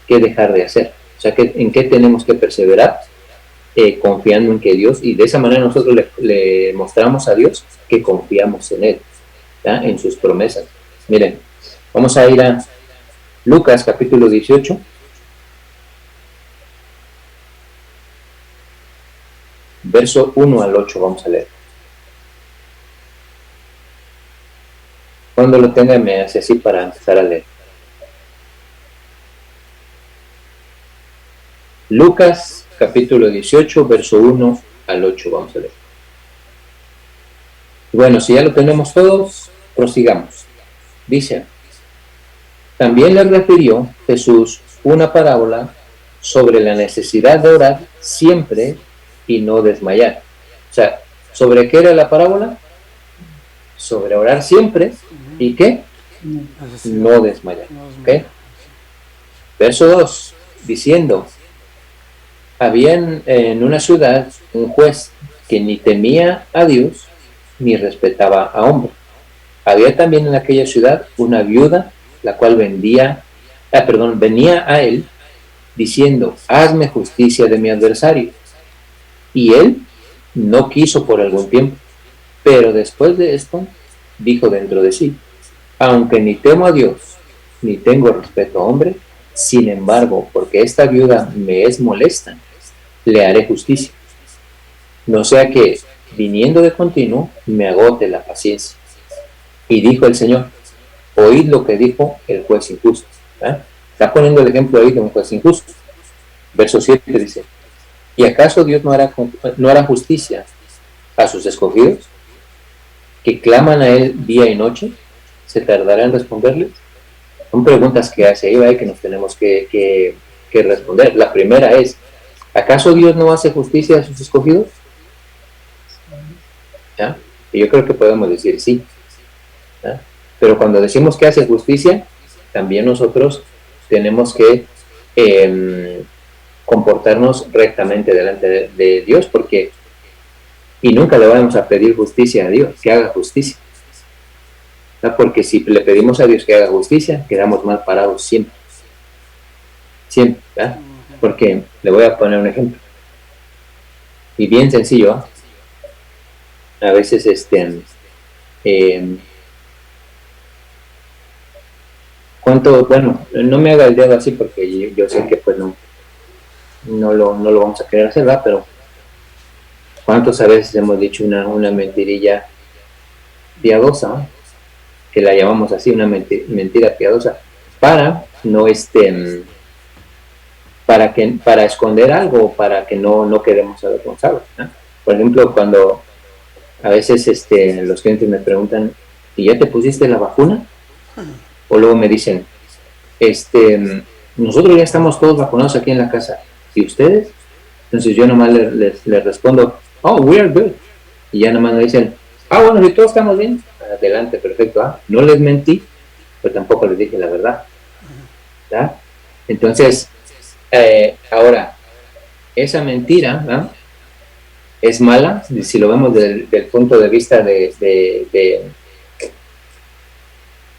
que dejar de hacer? O sea, ¿en qué tenemos que perseverar? Confiando en que Dios, y de esa manera nosotros le mostramos a Dios que confiamos en Él, ¿ya?, en sus promesas. Miren, vamos a ir a Lucas capítulo 18. Verso 1 al 8 vamos a leer. Cuando lo tenga me hace así para empezar a leer. Lucas capítulo 18, verso 1 al 8 vamos a leer. Bueno, si ya lo tenemos todos, prosigamos. Dice, también le refirió Jesús una parábola sobre la necesidad de orar siempre y no desmayar. O sea, ¿sobre qué era la parábola? Sobre orar siempre y ¿qué? No desmayar. ¿Okay? Verso 2, diciendo, había en una ciudad un juez que ni temía a Dios ni respetaba a hombre. Había también en aquella ciudad una viuda, la cual venía a él diciendo, hazme justicia de mi adversario. Y él no quiso por algún tiempo, pero después de esto dijo dentro de sí, aunque ni temo a Dios ni tengo respeto a hombre, sin embargo, porque esta viuda me es molesta, le haré justicia, no sea que viniendo de continuo me agote la paciencia. Y dijo el Señor, oíd lo que dijo el juez injusto. Está poniendo el ejemplo ahí de un juez injusto. Verso 7 dice, ¿y acaso Dios no hará justicia a sus escogidos, que claman a Él día y noche? ¿Se tardará en responderles? Son preguntas que hace ahí, que nos tenemos que responder. La primera es, ¿acaso Dios no hace justicia a sus escogidos? ¿Ya? Y yo creo que podemos decir sí. ¿Ya? Pero cuando decimos que hace justicia, también nosotros tenemos que comportarnos rectamente delante de Dios, y nunca le vamos a pedir justicia a Dios, que haga justicia, ¿no? Porque si le pedimos a Dios que haga justicia, quedamos mal parados siempre, ¿verdad? Porque le voy a poner un ejemplo, y bien sencillo, ¿eh? A veces Eh, ¿Cuánto? Bueno, no me haga el dedo así porque yo sé que pues no lo vamos a querer hacer, ¿verdad? Pero ¿cuántos a veces hemos dicho una mentirilla piadosa, que la llamamos así, una mentira piadosa, para no para esconder algo, para que no queremos avergonzarlos, ¿no? Por ejemplo, cuando a veces los clientes me preguntan, ¿y ya te pusiste la vacuna? O luego me dicen, nosotros ya estamos todos vacunados aquí en la casa, ¿y ustedes? Entonces yo nomás les respondo, oh, we are good. Y ya nomás me dicen, bueno, si todos estamos bien, adelante, perfecto. No les mentí, pero tampoco les dije la verdad, ¿verdad? Entonces, ahora, esa mentira, ¿no?, es mala, si lo vemos del punto de vista de,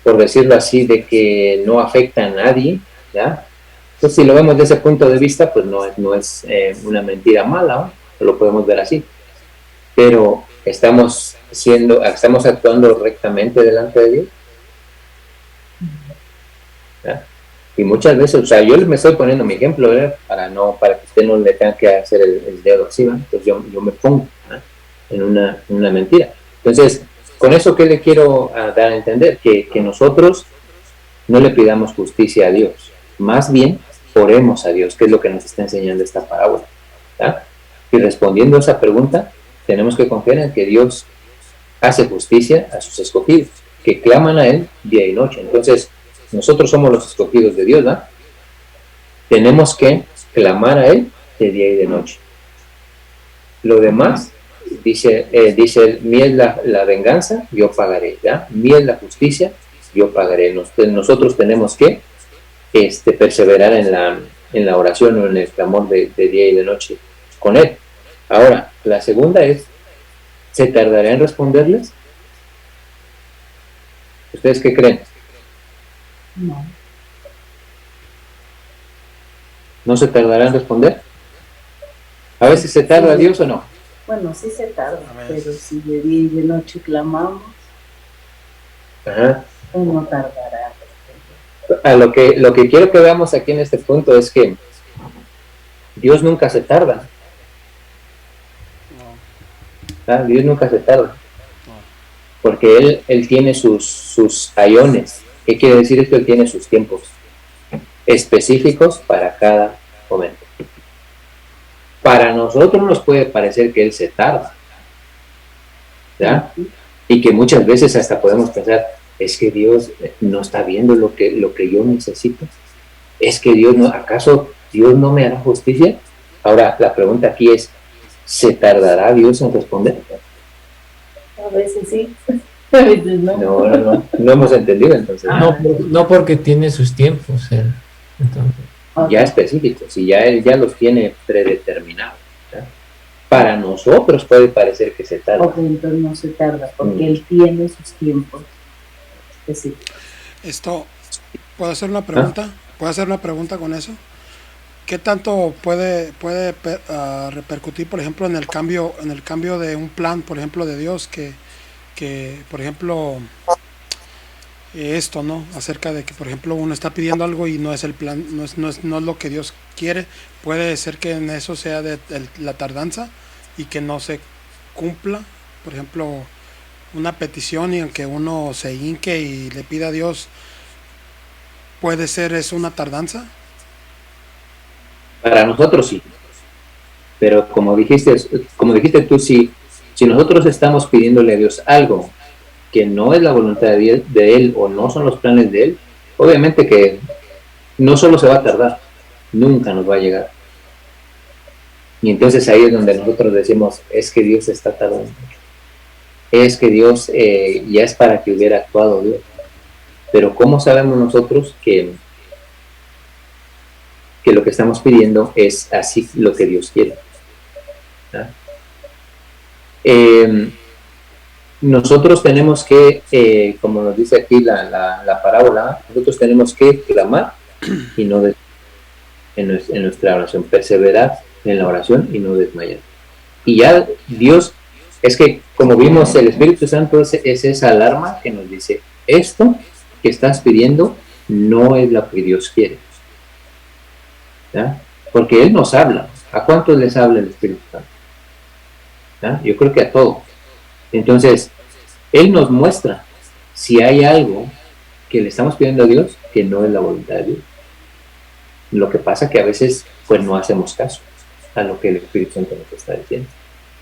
por decirlo así, de que no afecta a nadie, ¿ya? Entonces, si lo vemos desde ese punto de vista, pues no es una mentira mala, ¿no? Lo podemos ver así. Pero estamos actuando rectamente delante de Dios, ¿ya? Y muchas veces, o sea, yo me estoy poniendo mi ejemplo, ¿verdad? Para que usted no le tenga que hacer el dedo así, ¿verdad? Entonces yo me pongo, ¿verdad?, en una mentira. Entonces, con eso, ¿qué le quiero dar a entender? Que nosotros no le pidamos justicia a Dios, más bien oremos a Dios, que es lo que nos está enseñando esta parábola, ¿verdad? Y respondiendo a esa pregunta, tenemos que confiar en que Dios hace justicia a sus escogidos, que claman a Él día y noche. Entonces, nosotros somos los escogidos de Dios, ¿verdad? Tenemos que clamar a Él de día y de noche. Lo demás, dice él, mía es la venganza, yo pagaré, ¿ya? Mía es la justicia, yo pagaré. Nosotros tenemos que perseverar en la oración o en el clamor de día y de noche con Él. Ahora, la segunda es, ¿se tardará en responderles? ¿Ustedes qué creen? No. ¿No se tardará en responder? ¿A veces se tarda Dios o no? Bueno, sí se tarda, pero si de día y de noche clamamos, Ajá. pues no tardará. Lo que quiero que veamos aquí en este punto es que Dios nunca se tarda. ¿Ah? Dios nunca se tarda. Porque Él tiene sus aiones. ¿Qué quiere decir esto? Él tiene sus tiempos específicos para cada momento. Para nosotros nos puede parecer que Él se tarda, ¿ya? Y que muchas veces hasta podemos pensar, es que Dios no está viendo lo que yo necesito. Es que ¿acaso Dios no me hará justicia? Ahora, la pregunta aquí es, ¿se tardará Dios en responder? A veces sí, a veces no. No hemos entendido entonces. No porque tiene sus tiempos, entonces. Ya específicos, y Él ya los tiene predeterminados, ¿ya? Para nosotros puede parecer que se tarda. Ok, entonces no se tarda, porque Él tiene sus tiempos específicos. ¿Puedo hacer una pregunta? ¿Puedo hacer una pregunta con eso? ¿Qué tanto puede repercutir, por ejemplo, en el cambio de un plan, por ejemplo, de Dios, que por ejemplo, esto, ¿no? Acerca de que, por ejemplo, uno está pidiendo algo y no es el plan, no es lo que Dios quiere. Puede ser que en eso sea la tardanza y que no se cumpla, por ejemplo, una petición, y aunque uno se hinque y le pida a Dios, ¿puede ser eso una tardanza? Para nosotros sí, pero como dijiste tú, si nosotros estamos pidiéndole a Dios algo que no es la voluntad de Él o no son los planes de Él, obviamente que no solo se va a tardar, nunca nos va a llegar. Y entonces ahí es donde nosotros decimos, es que Dios está tardando, es que Dios ya es para que hubiera actuado Dios. Pero ¿cómo sabemos nosotros que lo que estamos pidiendo es así lo que Dios quiere? Nosotros tenemos que, como nos dice aquí la parábola, nosotros tenemos que clamar y no en nuestra oración, perseverar en la oración y no desmayar. Y ya Dios Es que, como vimos, el Espíritu Santo es esa alarma que nos dice, esto que estás pidiendo no es lo que Dios quiere. ¿Ya? Porque Él nos habla. ¿A cuántos les habla el Espíritu Santo? ¿Ya? Yo creo que a todos. Entonces, Él nos muestra si hay algo que le estamos pidiendo a Dios que no es la voluntad de Dios. Lo que pasa que a veces pues no hacemos caso a lo que el Espíritu Santo nos está diciendo.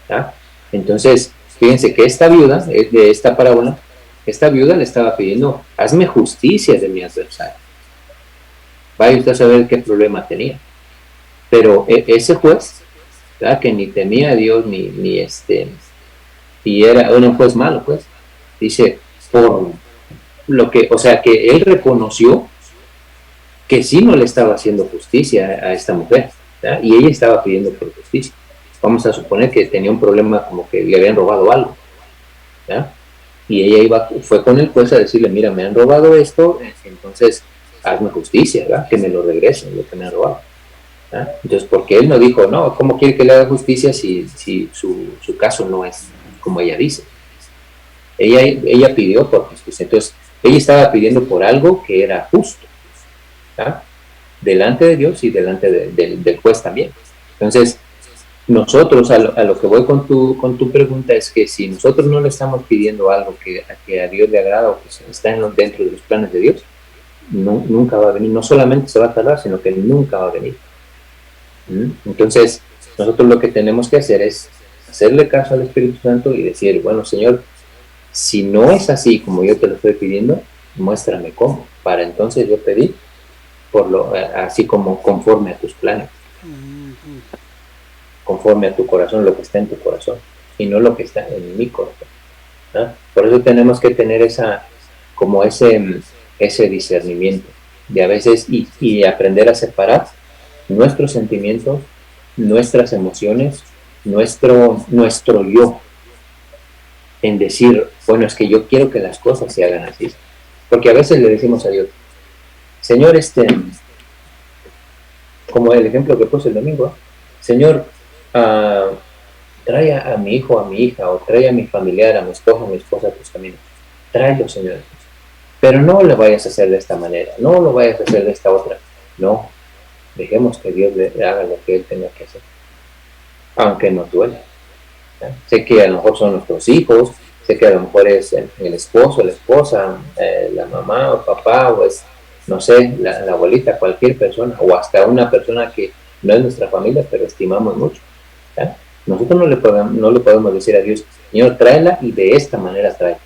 ¿Ya? Entonces, fíjense que esta viuda, de esta parábola, esta viuda le estaba pidiendo, hazme justicia de mi adversario. Vaya usted a saber qué problema tenía. Pero ese juez, ¿verdad? Que ni temía a Dios, y era un juez malo, pues, dice, por lo que, o sea, que él reconoció que sí no le estaba haciendo justicia a esta mujer, ¿verdad? Y ella estaba pidiendo por justicia. Vamos a suponer que tenía un problema como que le habían robado algo, ¿verdad? Y ella fue con el juez a decirle, mira, me han robado esto, entonces hazme justicia, ¿verdad? Que me lo regresen, lo que me han robado. ¿verdad? Entonces, porque él no dijo, no, ¿cómo quiere que le haga justicia si su caso no es como ella dice? Ella pidió por justicia. Entonces, ella estaba pidiendo por algo que era justo, ¿verdad? Delante de Dios y delante del juez también. Entonces, nosotros, a lo que voy con tu pregunta, es que si nosotros no le estamos pidiendo algo que a Dios le agrada o que está dentro de los planes de Dios, nunca va a venir. No solamente se va a tardar, sino que nunca va a venir. Entonces, nosotros lo que tenemos que hacer es hacerle caso al Espíritu Santo y decir, bueno, Señor, si no es así como yo te lo estoy pidiendo, muéstrame cómo, para entonces yo pedir así como conforme a tus planes, conforme a tu corazón, lo que está en tu corazón y no lo que está en mi corazón, ¿no? Por eso tenemos que tener ese discernimiento de a veces y aprender a separar nuestros sentimientos, nuestras emociones, nuestro yo, en decir, bueno, es que yo quiero que las cosas se hagan así, porque a veces le decimos a Dios, Señor, como el ejemplo que puse el domingo, Señor, trae a mi hijo, a mi hija, o trae a mi familiar, a mi esposa a tus caminos, tráelo, Señor, pero no lo vayas a hacer de esta manera, no lo vayas a hacer de esta otra, no, dejemos que Dios le haga lo que Él tenga que hacer, aunque nos duela. ¿Ya? Sé que a lo mejor son nuestros hijos, sé que a lo mejor es el esposo, la esposa, la mamá o papá, o es, no sé, la abuelita, cualquier persona, o hasta una persona que no es nuestra familia, pero estimamos mucho. ¿Ya? Nosotros no le podemos decir a Dios, Señor, tráela y de esta manera trae.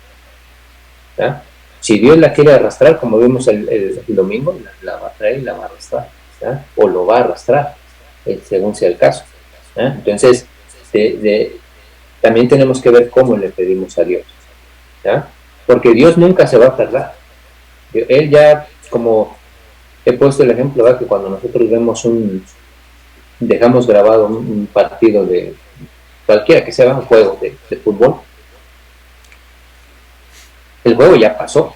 ¿Ya? Si Dios la quiere arrastrar, como vimos el domingo, la va a traer y la va a arrastrar. ¿Ya? O lo va a arrastrar, según sea el caso. ¿Ya? Entonces, también tenemos que ver cómo le pedimos a Dios. ¿Ya? Porque Dios nunca se va a tardar. Él ya, como he puesto el ejemplo, ¿verdad? Que cuando nosotros dejamos grabado un partido de cualquiera que sea un juego de fútbol, el juego ya pasó,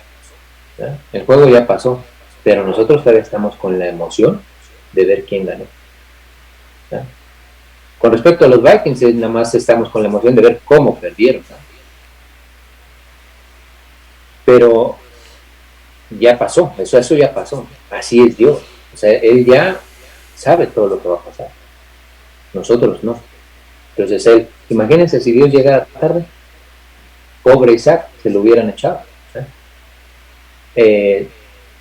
¿ya? El juego ya pasó, pero nosotros todavía estamos con la emoción de ver quién ganó, ¿ya? Con respecto a los Vikings, nada más estamos con la emoción de ver cómo perdieron, ¿no? Pero ya pasó, eso ya pasó, así es Dios, o sea, Él ya sabe todo lo que va a pasar, nosotros no. Entonces imagínense si Dios llegara tarde, pobre Isaac, se lo hubieran echado, ¿eh?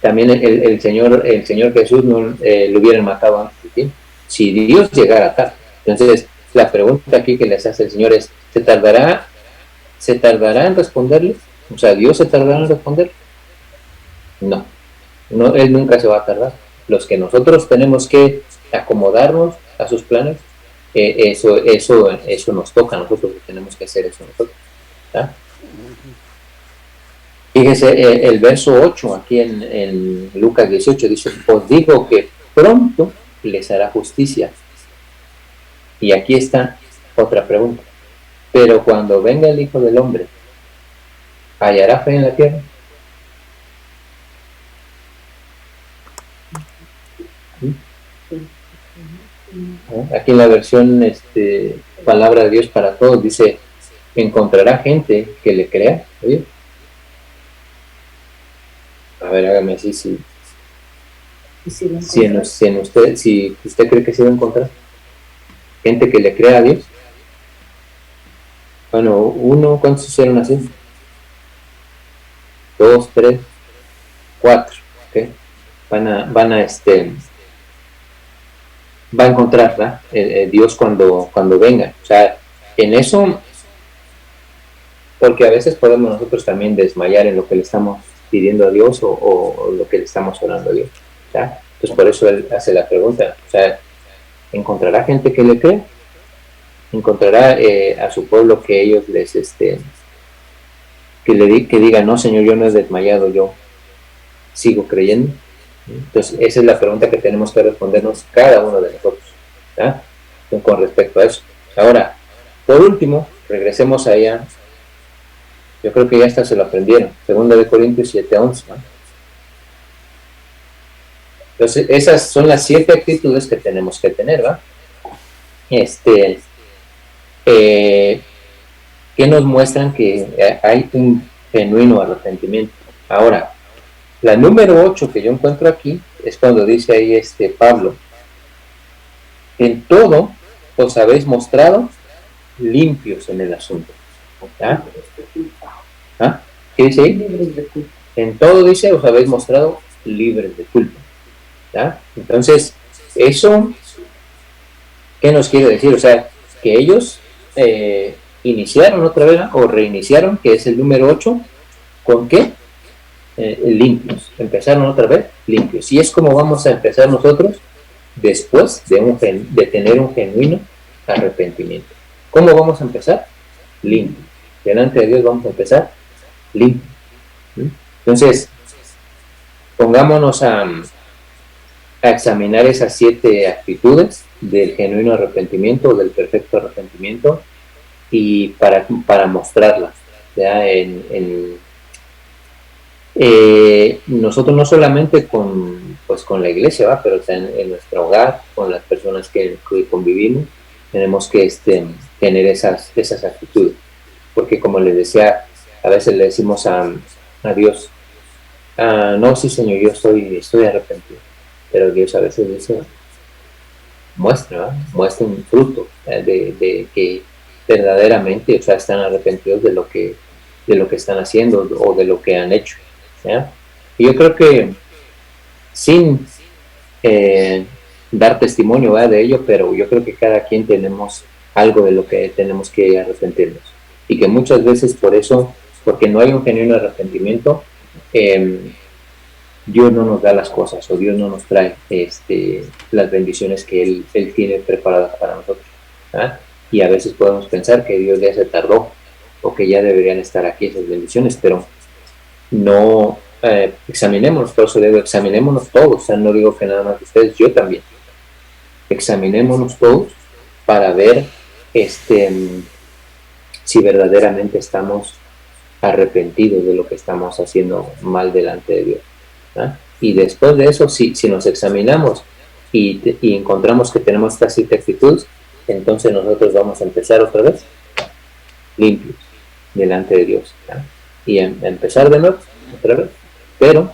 También el Señor Jesús no lo hubieran matado antes de tiempo, si Dios llegara tarde. Entonces, la pregunta aquí que les hace el Señor es, ¿se tardará en responderle? O sea, ¿Dios se tardará en responder? No, Él nunca se va a tardar. Los que nosotros tenemos que acomodarnos a sus planes, eso nos toca a nosotros, tenemos que hacer eso nosotros, ¿verdad? Fíjese, el verso 8 aquí en Lucas 18 dice, os digo que pronto les hará justicia. Y aquí está otra pregunta. Pero cuando venga el Hijo del Hombre, ¿hallará fe en la tierra? Aquí en la versión Palabra de Dios para Todos dice, encontrará gente que le crea, ¿sí? A ver, hágame así, si usted cree que se va a encontrar gente que le crea a Dios. Bueno, ¿cuántos hicieron así? 2, 3, 4, ¿ok? Va a encontrar, ¿verdad? Dios cuando venga. O sea, en eso, porque a veces podemos nosotros también desmayar en lo que le estamos pidiendo a Dios o lo que le estamos orando a Dios, ¿ya? Entonces por eso él hace la pregunta, o sea, ¿encontrará gente que le cree? ¿Encontrará a su pueblo que ellos que diga, no, Señor, yo no he desmayado, yo sigo creyendo? Entonces esa es la pregunta que tenemos que respondernos cada uno de nosotros, ¿ya? Con respecto a eso. Ahora, por último, regresemos allá. Yo creo que ya hasta se lo aprendieron. 2 Corintios 7:11, ¿no? Entonces, esas son las 7 actitudes que tenemos que tener, ¿va? Que nos muestran que hay un genuino arrepentimiento. Ahora, la número 8 que yo encuentro aquí es cuando dice ahí Pablo: en todo os habéis mostrado limpios en el asunto. ¿Ah? ¿Ah? ¿Qué dice ahí? Libres de culpa. En todo, dice, os habéis mostrado libres de culpa. ¿Ya? Entonces, eso, ¿qué nos quiere decir? O sea, que ellos iniciaron otra vez, o reiniciaron, que es el número 8, ¿con qué? Limpios. Empezaron otra vez limpios. Y es como vamos a empezar nosotros después de tener un genuino arrepentimiento. ¿Cómo vamos a empezar? Limpio. Delante de Dios vamos a empezar limpio. Entonces, pongámonos a examinar esas 7 actitudes del genuino arrepentimiento, del perfecto arrepentimiento, y para mostrarlas, ¿ya? Nosotros no solamente con la iglesia, ¿va? Pero en nuestro hogar, con las personas que convivimos, tenemos que tener esas actitudes, porque como les decía, a veces le decimos a Dios, no, sí, Señor, yo estoy arrepentido, pero Dios a veces dice, muestra un fruto de que verdaderamente, o sea, están arrepentidos de lo que están haciendo o de lo que han hecho, ¿ya? Y yo creo que sin dar testimonio, ¿verdad?, de ello, pero yo creo que cada quien tenemos algo de lo que tenemos que arrepentirnos, y que muchas veces porque no hay un genuino arrepentimiento, Dios no nos da las cosas, o Dios no nos trae las bendiciones que Él tiene preparadas para nosotros, ¿ah? Y a veces podemos pensar que Dios ya se tardó, o que ya deberían estar aquí esas bendiciones, pero no. Examinémonos, por eso digo, examinémonos todos, o sea, no digo que nada más ustedes, yo también. Examinémonos todos para ver si verdaderamente estamos arrepentidos de lo que estamos haciendo mal delante de Dios, ¿ah? Y después de eso, si nos examinamos y encontramos que tenemos estas 7 actitudes, entonces nosotros vamos a empezar otra vez limpios delante de Dios, ¿ah? Y empezar de nuevo otra vez. Pero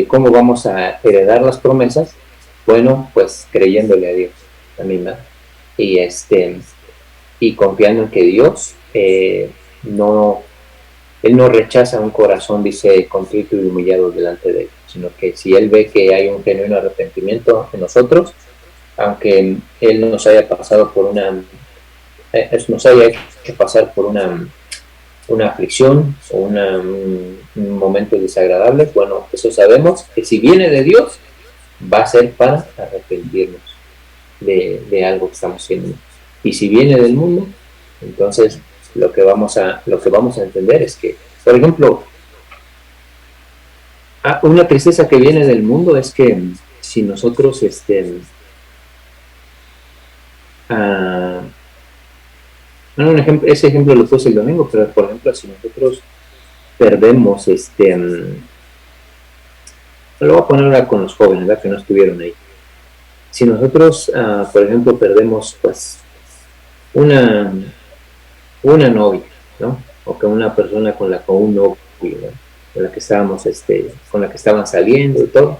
¿cómo vamos a heredar las promesas? Bueno, pues creyéndole a Dios también, ¿verdad? Y confiando en que Dios Él no rechaza un corazón, dice, contrito y humillado delante de Él, sino que si Él ve que hay un genuino arrepentimiento en nosotros, aunque Él nos haya pasado por nos haya hecho pasar por una aflicción o un momento desagradable, bueno, eso sabemos que si viene de Dios, va a ser para arrepentirnos de algo que estamos haciendo. Y si viene del mundo, entonces lo que vamos a entender es que, por ejemplo, una tristeza que viene del mundo es que si nosotros ese ejemplo lo puse el domingo, pero por ejemplo, si nosotros perdemos lo voy a poner ahora con los jóvenes, ¿verdad?, que no estuvieron ahí. Si nosotros por ejemplo perdemos pues una novia, ¿no? O que una persona con un novio, ¿no? Con la que estábamos, con la que estaban saliendo y todo.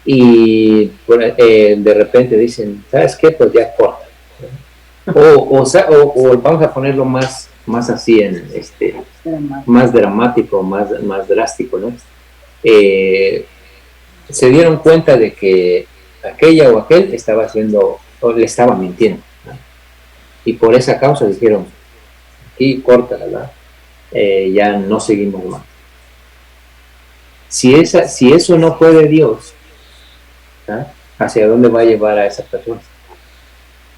Y de repente dicen, ¿sabes qué? Pues ya corta. O vamos a ponerlo más así más dramático, más drástico, ¿no? Se dieron cuenta de que aquella o aquel estaba haciendo, o le estaba mintiendo, ¿no? Y por esa causa dijeron, aquí corta, ¿verdad? Ya no seguimos más. Si eso no fue de Dios, ¿no? ¿Hacia dónde va a llevar a esa persona?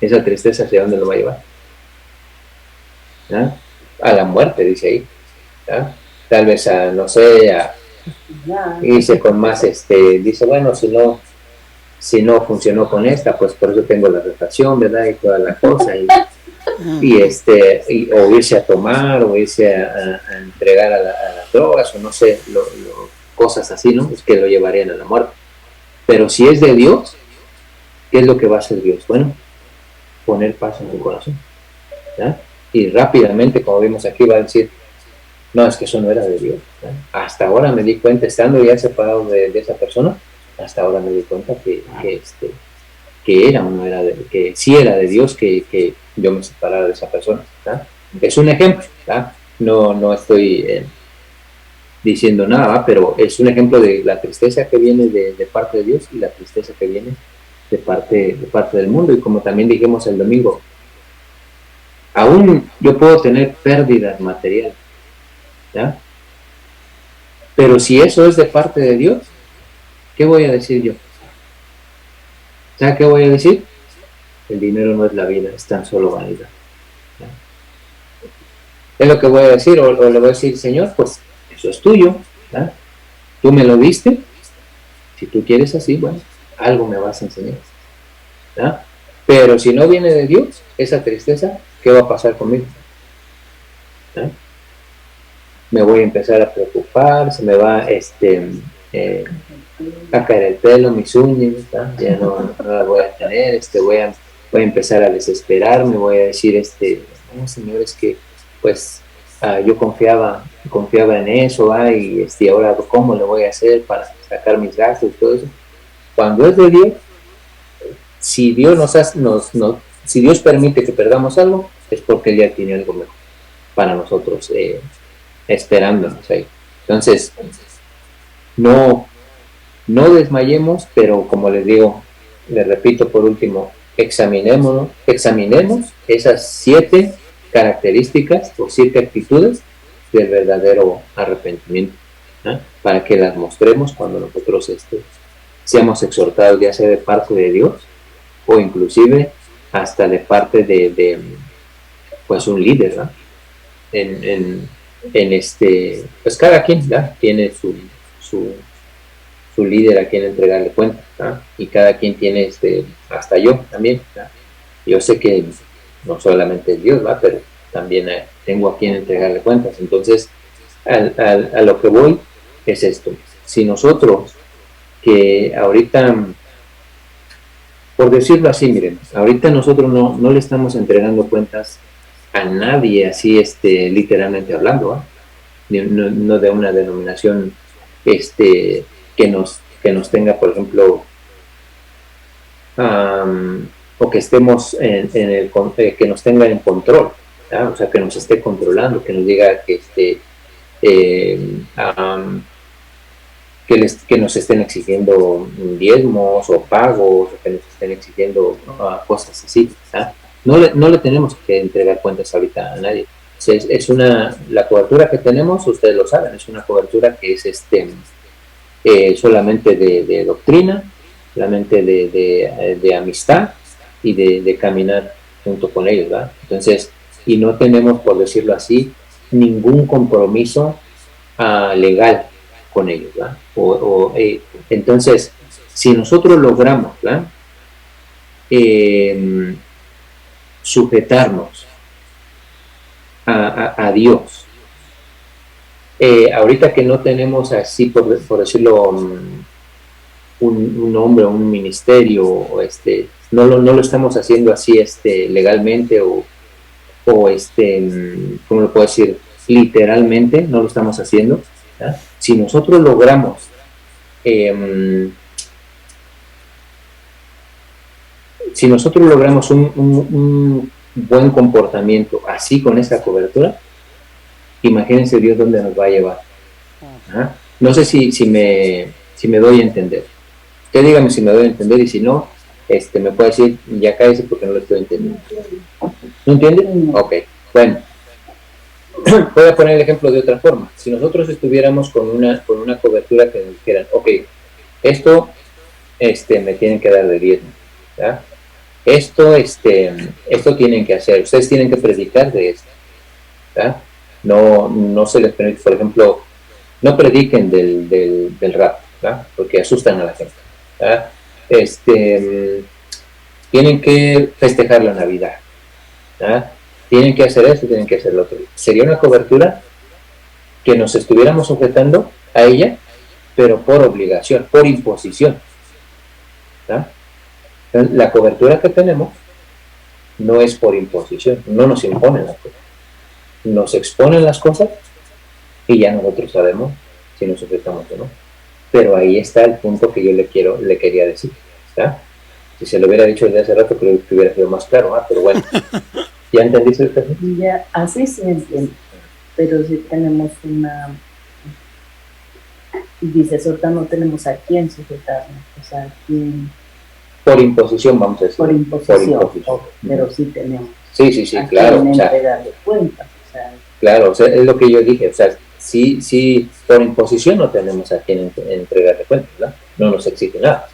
Esa tristeza, ¿hacia dónde lo va a llevar? ¿No? A la muerte, dice ahí, ¿no? Tal vez no sé, dice con más, dice, bueno, si no funcionó con esta, pues por eso tengo la reflexión, ¿verdad? Y toda la cosa, o irse a tomar, o irse a entregar a las drogas, o no sé, cosas así, ¿no? Es que lo llevarían a la muerte. Pero si es de Dios, ¿qué es lo que va a hacer Dios? Bueno, poner paz en tu corazón, ¿ya? Y rápidamente, como vimos aquí, va a decir, no, es que eso no era de Dios, ¿ya? Hasta ahora me di cuenta, estando ya separado de esa persona, hasta ahora me di cuenta que era o no era que sí era de Dios que yo me separara de esa persona, ¿ya? Es un ejemplo, ¿ya? No estoy diciendo nada, pero es un ejemplo de la tristeza que viene de parte de Dios y la tristeza que viene de parte del mundo. Y como también dijimos el domingo, aún yo puedo tener pérdidas materiales, ¿ya? Pero si eso es de parte de Dios, ¿qué voy a decir yo? ¿Sabes qué voy a decir? El dinero no es la vida, es tan solo vanidad, ¿ya? Es lo que voy a decir, o le voy a decir, Señor, pues eso es tuyo, ¿ya? Tú me lo diste, si tú quieres así, bueno, algo me vas a enseñar, ¿ya? Pero si no viene de Dios, esa tristeza, ¿qué va a pasar conmigo? ¿Ya? Me voy a empezar a preocupar, se me va a caer el pelo, mis uñas, ¿ya? Ya no las voy a tener, voy a empezar a desesperarme, voy a decir, no, Señor, es que pues yo confiaba en eso, y ahora ¿cómo le voy a hacer para sacar mis gastos y todo eso? Cuando es de Dios, si Dios si Dios permite que perdamos algo, es porque Él ya tiene algo mejor para nosotros, esperándonos ahí. Entonces, no desmayemos, pero como les digo, les repito por último, examinemos esas 7 características o 7 actitudes del verdadero arrepentimiento, ¿no? Para que las mostremos cuando nosotros seamos exhortados, ya sea de parte de Dios o inclusive hasta de parte de pues un líder, ¿no? Pues cada quien, ¿no? Tiene su líder a quien entregarle cuenta, ¿no? Y cada quien tiene hasta yo también, ¿no? Yo sé que no solamente es Dios, ¿va? Pero también tengo a quien entregarle cuentas. Entonces, a lo que voy es esto. Si nosotros, que ahorita, por decirlo así, miren, ahorita nosotros no le estamos entregando cuentas a nadie así, literalmente hablando, ¿va? No de una denominación que nos tenga, por ejemplo, o que estemos que nos tenga en control, ¿ya? O sea, que nos esté controlando, que nos diga que que nos estén exigiendo diezmos o pagos, o que nos estén exigiendo cosas así, ¿ya? No le tenemos que entregar cuentas ahorita a nadie. La cobertura que tenemos, ustedes lo saben, es una cobertura que es solamente de doctrina, solamente de amistad y de caminar junto con ellos, ¿verdad? Entonces, y no tenemos, por decirlo así, ningún compromiso legal con ellos, ¿verdad? Entonces, si nosotros logramos, ¿verdad? Sujetarnos a Dios, ahorita que no tenemos así, por decirlo, un nombre, un ministerio, no lo estamos haciendo así legalmente o ¿cómo lo puedo decir? Literalmente no lo estamos haciendo. ¿Ya? Si nosotros logramos un buen comportamiento así con esa cobertura, imagínense Dios dónde nos va a llevar. ¿Ah? No sé si me doy a entender. Usted dígame si me doy a entender, y si no, me puede decir, ya cállese porque no lo estoy entendiendo. ¿No entiende? Ok, bueno. Voy a poner el ejemplo de otra forma. Si nosotros estuviéramos con una cobertura que nos dijeran, ok, esto me tienen que dar de diezmo, ¿ya? Esto tienen que hacer, ustedes tienen que predicar de esto, ¿ya? No se les permite, por ejemplo, no prediquen del rap, ¿ya? Porque asustan a la gente, ¿ya? Tienen que festejar la Navidad, ¿ya? Tienen que hacer esto, tienen que hacer lo otro. Sería una cobertura que nos estuviéramos sujetando a ella, pero por obligación, por imposición, ¿ya? La cobertura que tenemos no es por imposición, no nos imponen las cosas, nos exponen las cosas y ya nosotros sabemos si nos sujetamos o no. Pero ahí está el punto que yo le quería decir, ¿ya? Si se lo hubiera dicho desde hace rato, creo que hubiera sido más claro, pero bueno. ¿Ya entendiste? Ya, así se entiende, pero si tenemos y dices, ahorita no tenemos a quién sujetarnos, o sea, a quién... Por imposición, vamos a decir. Por imposición. Pero sí tenemos. Sí, claro. O sea, cuentas, o sea, claro, o sea, es lo que yo dije, o sea, sí, por imposición no tenemos a quien entregarle cuentas, ¿verdad? No nos exige nada.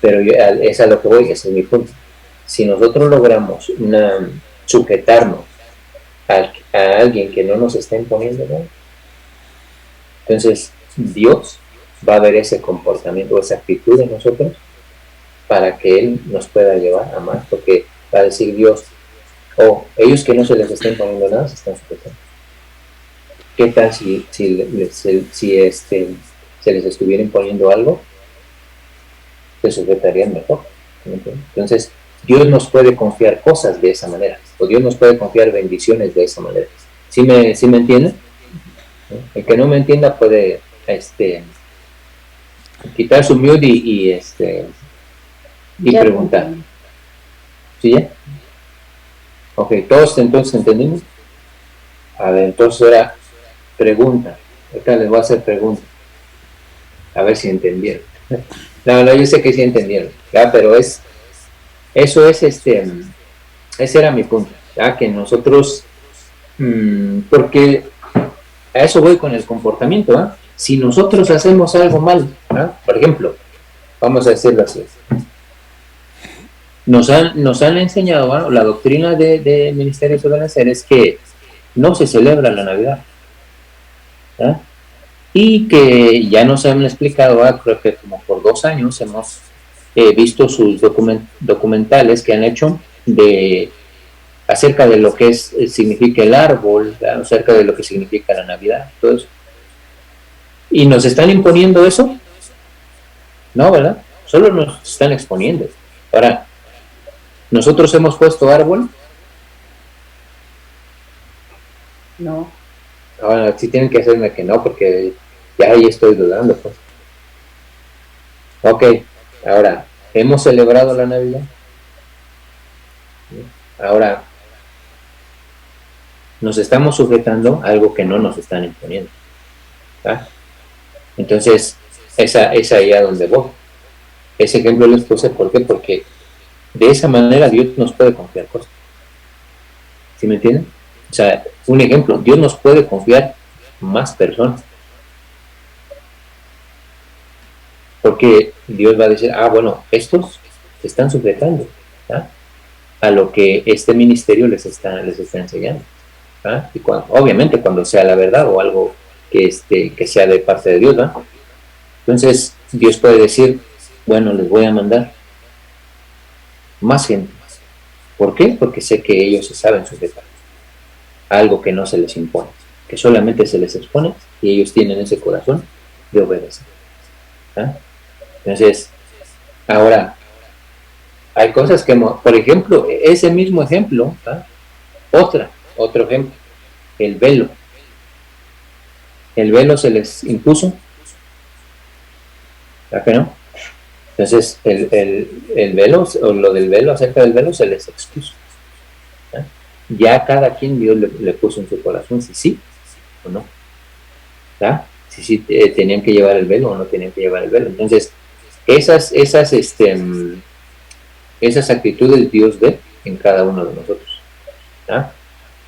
Pero es a lo que voy, ese es mi punto. Si nosotros logramos sujetarnos a alguien que no nos está imponiendo nada, entonces Dios va a ver ese comportamiento, esa actitud en nosotros, para que Él nos pueda llevar a más, porque va a decir Dios, ellos que no se les está imponiendo nada, se están sujetando. ¿Qué tal si se les estuviera imponiendo algo? Se sujetarían mejor. Entonces, Dios nos puede confiar cosas de esa manera, o Dios nos puede confiar bendiciones de esa manera. ¿Sí me entienden? El que no me entienda puede quitar su mute y preguntar. ¿Sí ya? Ok, todos entonces entendimos. A ver, entonces ahora pregunta. Ahorita les voy a hacer preguntas. A ver si entendieron. No, yo sé que sí entendieron, ¿ya? Pero ese era mi punto, ¿ya? Que nosotros, porque a eso voy con el comportamiento, ¿ya? Si nosotros hacemos algo mal, ¿ya? Por ejemplo, vamos a decirlo así, nos han enseñado, ¿ya? La doctrina de Ministerios Organizados es que no se celebra la Navidad, ¿ya? Y que ya nos han explicado, creo que como por 2 años hemos visto sus documentales que han hecho acerca de lo que significa el árbol, ¿verdad? Acerca de lo que significa la Navidad, todo eso. ¿Y nos están imponiendo eso? No, ¿verdad? Solo nos están exponiendo. Ahora, ¿nosotros hemos puesto árbol? No. Ahora, sí tienen que hacerme que no, porque ya ahí estoy dudando, pues. Ok, ahora, ¿hemos celebrado la Navidad? Ahora, nos estamos sujetando a algo que no nos están imponiendo, ¿verdad? Entonces, es ahí a donde voy. Ese ejemplo les puse, ¿por qué? Porque de esa manera Dios nos puede confiar cosas. ¿Sí me entienden? O sea, un ejemplo, Dios nos puede confiar más personas. Porque Dios va a decir, bueno, estos se están sujetando, ¿verdad? A lo que este ministerio les está enseñando, ¿verdad? Y obviamente cuando sea la verdad o algo que sea de parte de Dios, ¿verdad? Entonces Dios puede decir, bueno, les voy a mandar más gente. ¿Por qué? Porque sé que ellos se saben sujetar a algo que no se les impone, que solamente se les expone y ellos tienen ese corazón de obedecer, ¿verdad? Entonces, ahora, hay cosas que, por ejemplo, ese mismo ejemplo, ¿verdad? Otro ejemplo, el velo. El velo se les impuso, ¿verdad que no? Entonces, el velo, o lo del velo, acerca del velo, se les expuso. ¿Ya? Ya cada quien Dios le puso en su corazón si sí o no. ¿Ya? Si sí tenían que llevar el velo o no tenían que llevar el velo. Entonces, esas actitudes Dios ve en cada uno de nosotros. ¿Ya?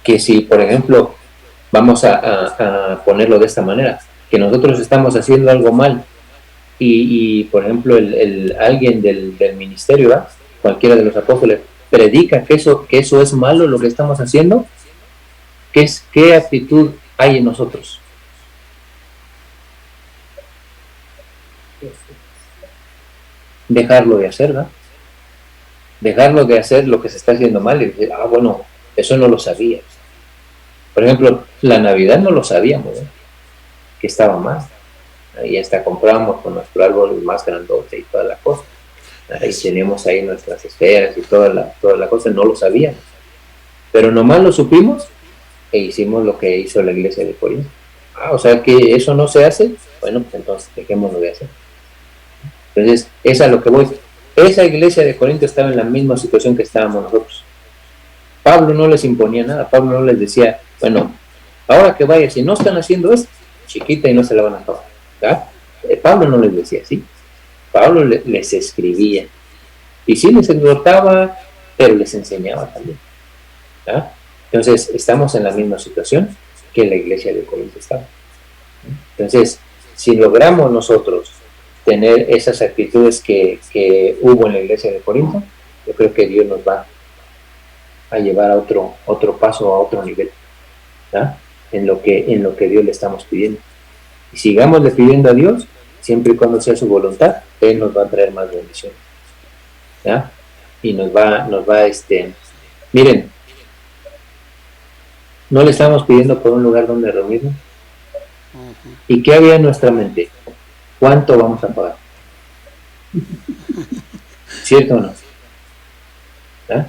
Que si, por ejemplo, vamos a ponerlo de esta manera, que nosotros estamos haciendo algo mal y por ejemplo, alguien del ministerio, ¿verdad? Cualquiera de los apóstoles, predica que eso es malo lo que estamos haciendo, ¿qué actitud hay en nosotros? Dejarlo de hacer, ¿verdad? Dejarlo de hacer lo que se está haciendo mal y decir, bueno, eso no lo sabía. Por ejemplo, la Navidad no lo sabíamos, ¿eh? Que estaba mal. Y hasta comprábamos con nuestro árbol más grandote y toda la cosa. Ahí teníamos ahí nuestras esferas y toda la cosa, no lo sabíamos. Pero nomás lo supimos e hicimos lo que hizo la iglesia de Corinto. O sea que eso no se hace, bueno, pues entonces dejémoslo de hacer. Entonces, es a lo que voy. Esa iglesia de Corinto estaba en la misma situación que estábamos nosotros. Pablo no les imponía nada, Pablo no les decía, bueno, ahora que vaya, si no están haciendo esto, chiquita y no se la van a acabar. ¿Verdad? Pablo no les decía así. Pablo les escribía. Y sí les exhortaba, pero les enseñaba también. ¿Verdad? Entonces, estamos en la misma situación que la iglesia de Corinto estaba. Entonces, si logramos nosotros tener esas actitudes que hubo en la iglesia de Corinto, yo creo que Dios nos va a llevar a otro paso, a otro nivel, ¿verdad? En lo que Dios le estamos pidiendo. Y sigámosle pidiendo a Dios, siempre y cuando sea su voluntad, Él nos va a traer más bendiciones, ¿ya? Y nos va, miren, no le estamos pidiendo por un lugar donde reunirnos. ¿Y qué había en nuestra mente? ¿Cuánto vamos a pagar? ¿Cierto o no? ¿Ya?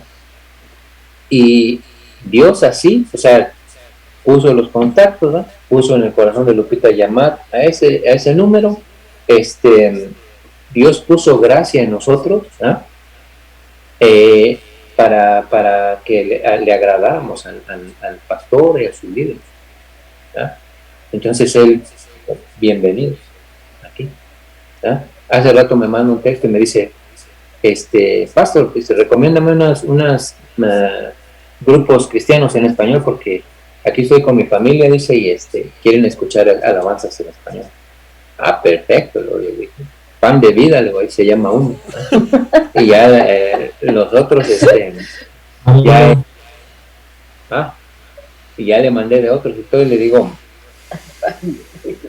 Y Dios así, o sea, puso los contactos, ¿no? Puso en el corazón de Lupita llamar a ese número. Dios puso gracia en nosotros, ¿no? Para que le agradáramos al pastor y a su líder, ¿no? Entonces él, bienvenido aquí, ¿no? Hace rato me manda un texto y me dice, pastor, recomiéndame unas grupos cristianos en español porque aquí estoy con mi familia, dice, y quieren escuchar alabanzas en español. Perfecto, lo dije. Pan de vida, luego ahí se llama uno. Y ya los otros, y ya le mandé de otros y todo, y le digo,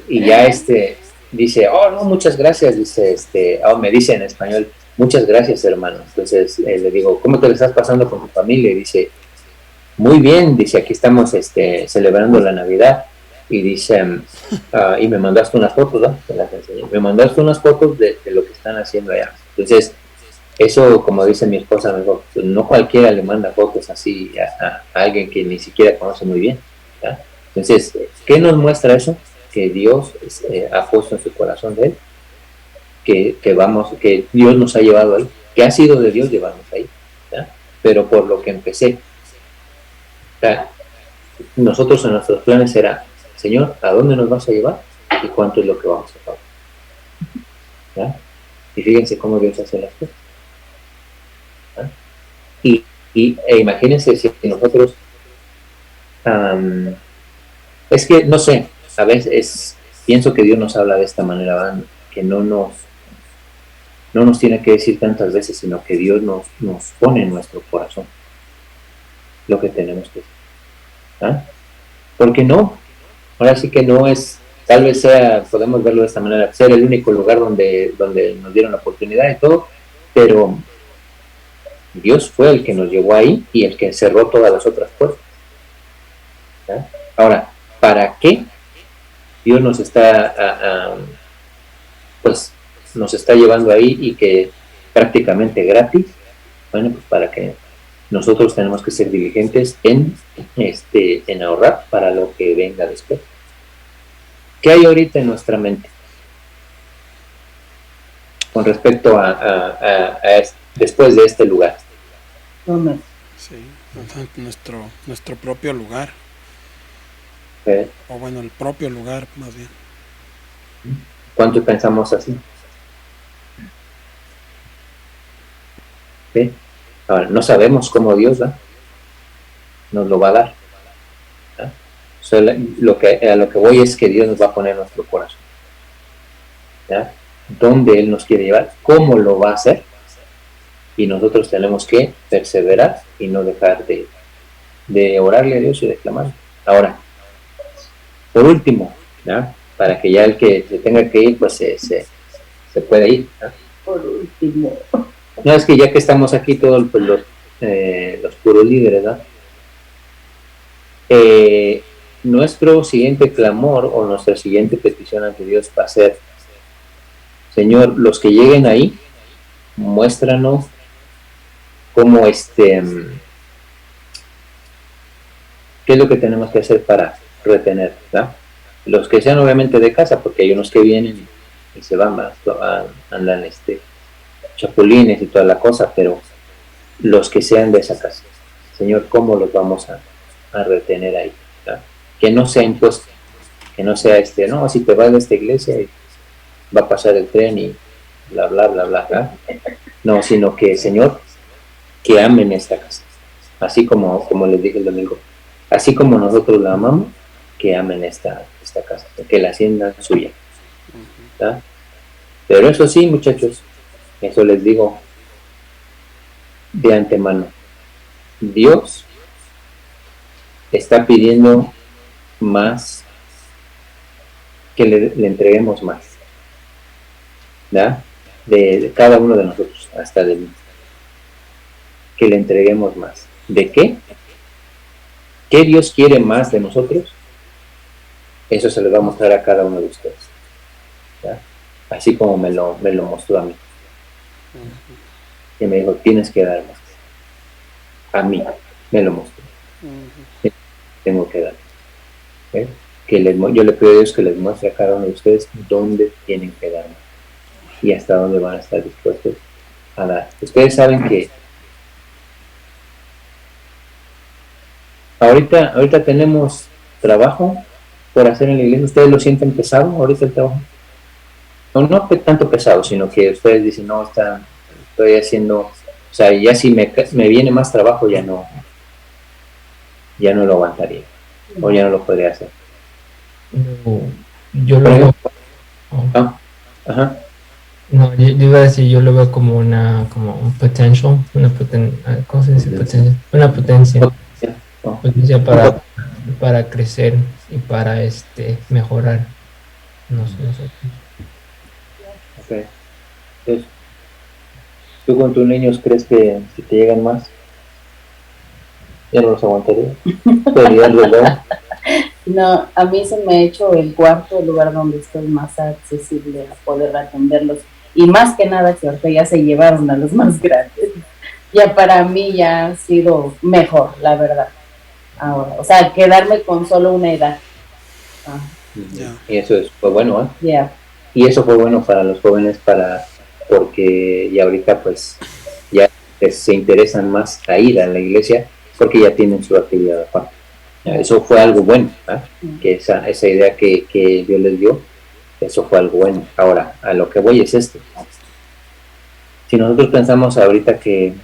y ya dice, no, muchas gracias, dice, me dice en español, muchas gracias, hermano. Entonces le digo, ¿cómo te lo estás pasando con tu familia? Y dice, muy bien, dice, aquí estamos celebrando la Navidad. Y dice, y me mandaste unas fotos, ¿no? Te las enseñé. Me mandaste unas fotos de lo que están haciendo allá. Entonces, eso, como dice mi esposa, me dijo, pues no cualquiera le manda fotos así a alguien que ni siquiera conoce muy bien, ¿ya? Entonces, ¿qué nos muestra eso? Que Dios ha puesto en su corazón de él, que Dios nos ha llevado ahí, que ha sido de Dios llevarnos ahí, ¿ya? Pero por lo que empecé, ¿ya? Nosotros en nuestros planes era, Señor, ¿a dónde nos vas a llevar? ¿Y cuánto es lo que vamos a pagar? ¿Ya? Y fíjense cómo Dios hace las cosas. ¿Ya? E imagínense si nosotros, es que, no sé, a veces pienso que Dios nos habla de esta manera, ¿verdad? Que no nos tiene que decir tantas veces, sino que Dios nos pone en nuestro corazón lo que tenemos que hacer. ¿Ah? Porque no, ahora sí que no es, tal vez sea, podemos verlo de esta manera, ser el único lugar donde nos dieron la oportunidad y todo, pero Dios fue el que nos llevó ahí y el que cerró todas las otras puertas. ¿Ah? Ahora, ¿para qué Dios nos está pues nos está llevando ahí y que prácticamente gratis? Bueno, pues para que nosotros tenemos que ser diligentes en ahorrar para lo que venga después. ¿Qué hay ahorita en nuestra mente con respecto a después de este lugar? Comer. Sí, nuestro propio lugar, o bueno, el propio lugar más bien. ¿Cuánto pensamos así? ¿Sí? Ahora, no sabemos cómo Dios nos lo va a dar. ¿Ah? O sea, a lo que voy es que Dios nos va a poner en nuestro corazón. ¿Ya? ¿Dónde Él nos quiere llevar? ¿Cómo lo va a hacer? Y nosotros tenemos que perseverar y no dejar de orarle a Dios y de clamarle. Ahora, por último, ¿ya? Para que ya el que se tenga que ir, pues se puede ir. ¿Ya? Por último. No, es que ya que estamos aquí todos pues, los puros líderes, ¿no? Nuestro siguiente clamor o nuestra siguiente petición ante Dios va a ser: Señor, los que lleguen ahí, muéstranos cómo qué es lo que tenemos que hacer para retener, ¿verdad? Los que sean obviamente de casa, porque hay unos que vienen y se van, andan chapulines y toda la cosa, pero los que sean de esa casa, Señor, ¿cómo los vamos a retener ahí? ¿Verdad? Que no sea impuesto, que no sea no, si te vas de esta iglesia va a pasar el tren y bla, bla, bla, bla, ¿verdad? No, sino que, Señor, que amen esta casa, así como les dije el domingo, así como nosotros la amamos, que amen esta casa, que la hacienda es suya, ¿verdad? Pero eso sí, muchachos, eso les digo de antemano, Dios está pidiendo más, que le entreguemos más, ¿verdad? De cada uno de nosotros, hasta de mí, que le entreguemos más. ¿De qué? ¿Qué Dios quiere más de nosotros? Eso se lo va a mostrar a cada uno de ustedes, ¿verdad? Así como me lo mostró a mí. Y me dijo, tienes que dar más. A mí me lo mostró. Tengo que dar. ¿Eh? Yo le pido a Dios que les muestre a cada uno de ustedes dónde tienen que dar más y hasta dónde van a estar dispuestos a dar. Ustedes saben que ahorita tenemos trabajo por hacer en la iglesia. ¿Ustedes lo sienten pesado ahorita el trabajo? No tanto pesado, sino que ustedes dicen, no, estoy haciendo, o sea, ya si me viene más trabajo, ya no lo aguantaría, o ya no lo podría hacer. Yo lo veo. Ajá. No, yo iba a decir, yo lo veo como un potential, ¿cómo se dice? Una potencia para crecer y para mejorar nosotros. Okay. Entonces, ¿tú con tus niños crees que si te llegan más, ya no los aguantaría? No, a mí se me ha hecho el cuarto el lugar donde estoy más accesible a poder atenderlos. Y más que nada que ahorita ya se llevaron a los más grandes. Ya para mí ya ha sido mejor, la verdad. Ahora, o sea, quedarme con solo una edad. Y eso fue bueno, ¿eh? Yeah. Y eso fue bueno para los jóvenes, porque ya ahorita pues ya se interesan más a ir a la iglesia porque ya tienen su actividad aparte. Eso fue algo bueno, ¿eh? Que esa idea que Dios les dio, eso fue algo bueno. Ahora, a lo que voy es esto. Si nosotros pensamos ahorita que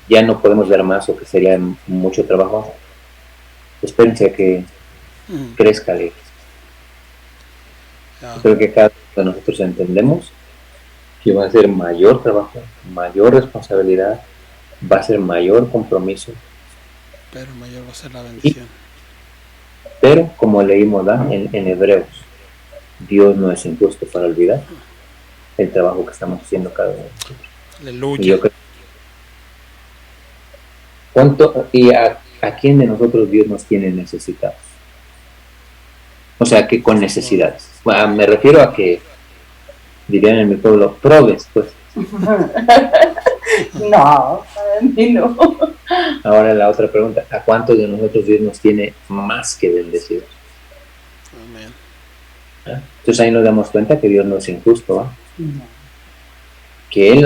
ya no podemos ver más o que sería mucho trabajo, espérense a que crezca la iglesia. Creo que cada uno de nosotros entendemos que va a ser mayor trabajo, mayor responsabilidad, va a ser mayor compromiso, pero mayor va a ser la bendición. Pero como leímos en Hebreos, Dios no es injusto para olvidar el trabajo que estamos haciendo cada uno de nosotros. Aleluya. Y yo creo, ¿a quién de nosotros Dios nos tiene necesitados? O sea, que con necesidades. Bueno, me refiero a que, dirían en mi pueblo, probes, pues. No, para mí no. Ahora la otra pregunta, ¿a cuántos de nosotros Dios nos tiene más que bendecidos? Amén. ¿Ah? Entonces ahí nos damos cuenta que Dios no es injusto, ¿ah? No. Que Él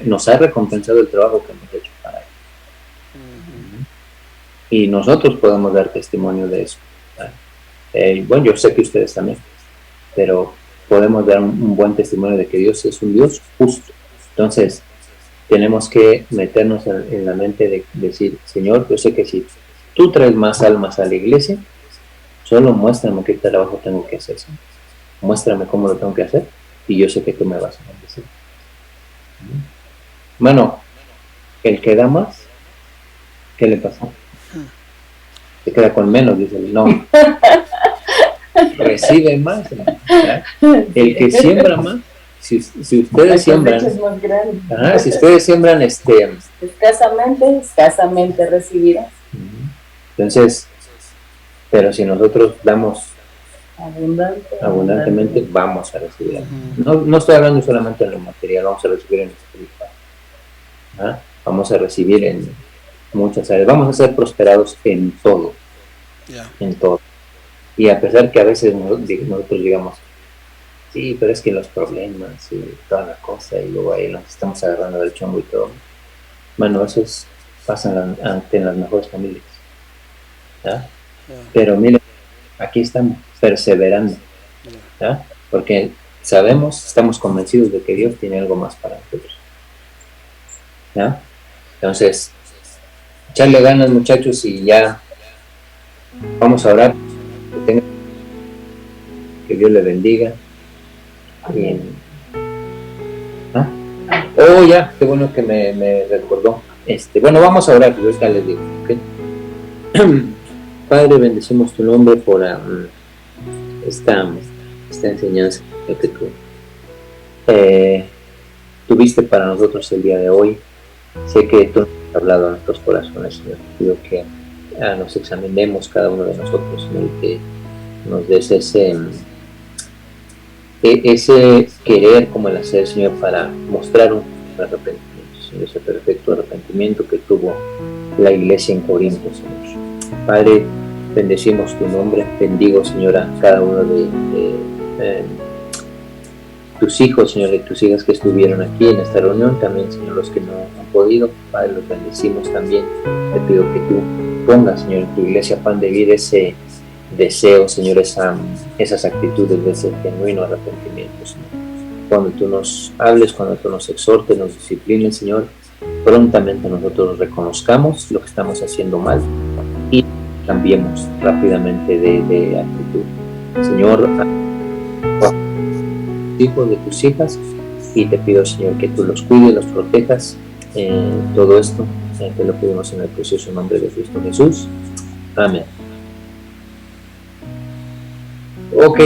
nos ha recompensado el trabajo que hemos hecho para Él. Y nosotros podemos dar testimonio de eso. Bueno, yo sé que ustedes también, pero podemos dar un buen testimonio de que Dios es un Dios justo. Entonces, tenemos que meternos en la mente de decir, Señor, yo sé que si tú traes más almas a la iglesia, solo muéstrame qué trabajo tengo que hacer. ¿Sí? Muéstrame cómo lo tengo que hacer y yo sé que tú me vas a bendecir. Bueno, el que da más, ¿qué le pasó? Se queda con menos, dice él. No. Recibe más. ¿Verdad? El que siembra más, si ustedes siembran, si ustedes siembran escasamente recibirás. Entonces, pero si nosotros damos abundantemente, vamos a recibir. No estoy hablando solamente en lo material, vamos a recibir en lo espiritual. Vamos a recibir en muchas áreas, vamos a ser prosperados en todo. En todo. Y a pesar que a veces nosotros digamos, sí, pero es que los problemas y toda la cosa, y luego ahí nos estamos agarrando del chongo y todo. Bueno, eso pasa en las mejores familias. Pero miren, aquí estamos, perseverando. Porque estamos convencidos de que Dios tiene algo más para nosotros. Entonces, echarle ganas, muchachos, y ya vamos a orar. Que Dios le bendiga. Oh, ya, qué bueno que me recordó. Bueno, vamos a orar, yo ya les digo. ¿Okay? Padre, bendecimos tu nombre por esta enseñanza que tú tuviste para nosotros el día de hoy. Sé que tú nos has hablado a nuestros corazones, Señor. Pido que nos examinemos cada uno de nosotros, Señor, que nos des ese querer como el hacer, Señor, para mostrar un arrepentimiento, Señor, ese perfecto arrepentimiento que tuvo la iglesia en Corinto, Señor. Padre, bendecimos tu nombre, bendigo, Señor, a cada uno de tus hijos, Señor, y tus hijas que estuvieron aquí en esta reunión, también, Señor, los que no han podido, Padre, los bendecimos también. Te pido que tú pongas, Señor, en tu iglesia Pan de Vida ese deseo, Señor, esas actitudes de ese genuino arrepentimiento, Señor. Cuando tú nos hables, cuando tú nos exhortes, nos disciplines, Señor, prontamente nosotros reconozcamos lo que estamos haciendo mal y cambiemos rápidamente de actitud. Señor, hijos de tus hijas, y te pido, Señor, que tú los cuides, los protejas, todo esto, te lo pedimos en el precioso nombre de Cristo Jesús. Amén. Ok,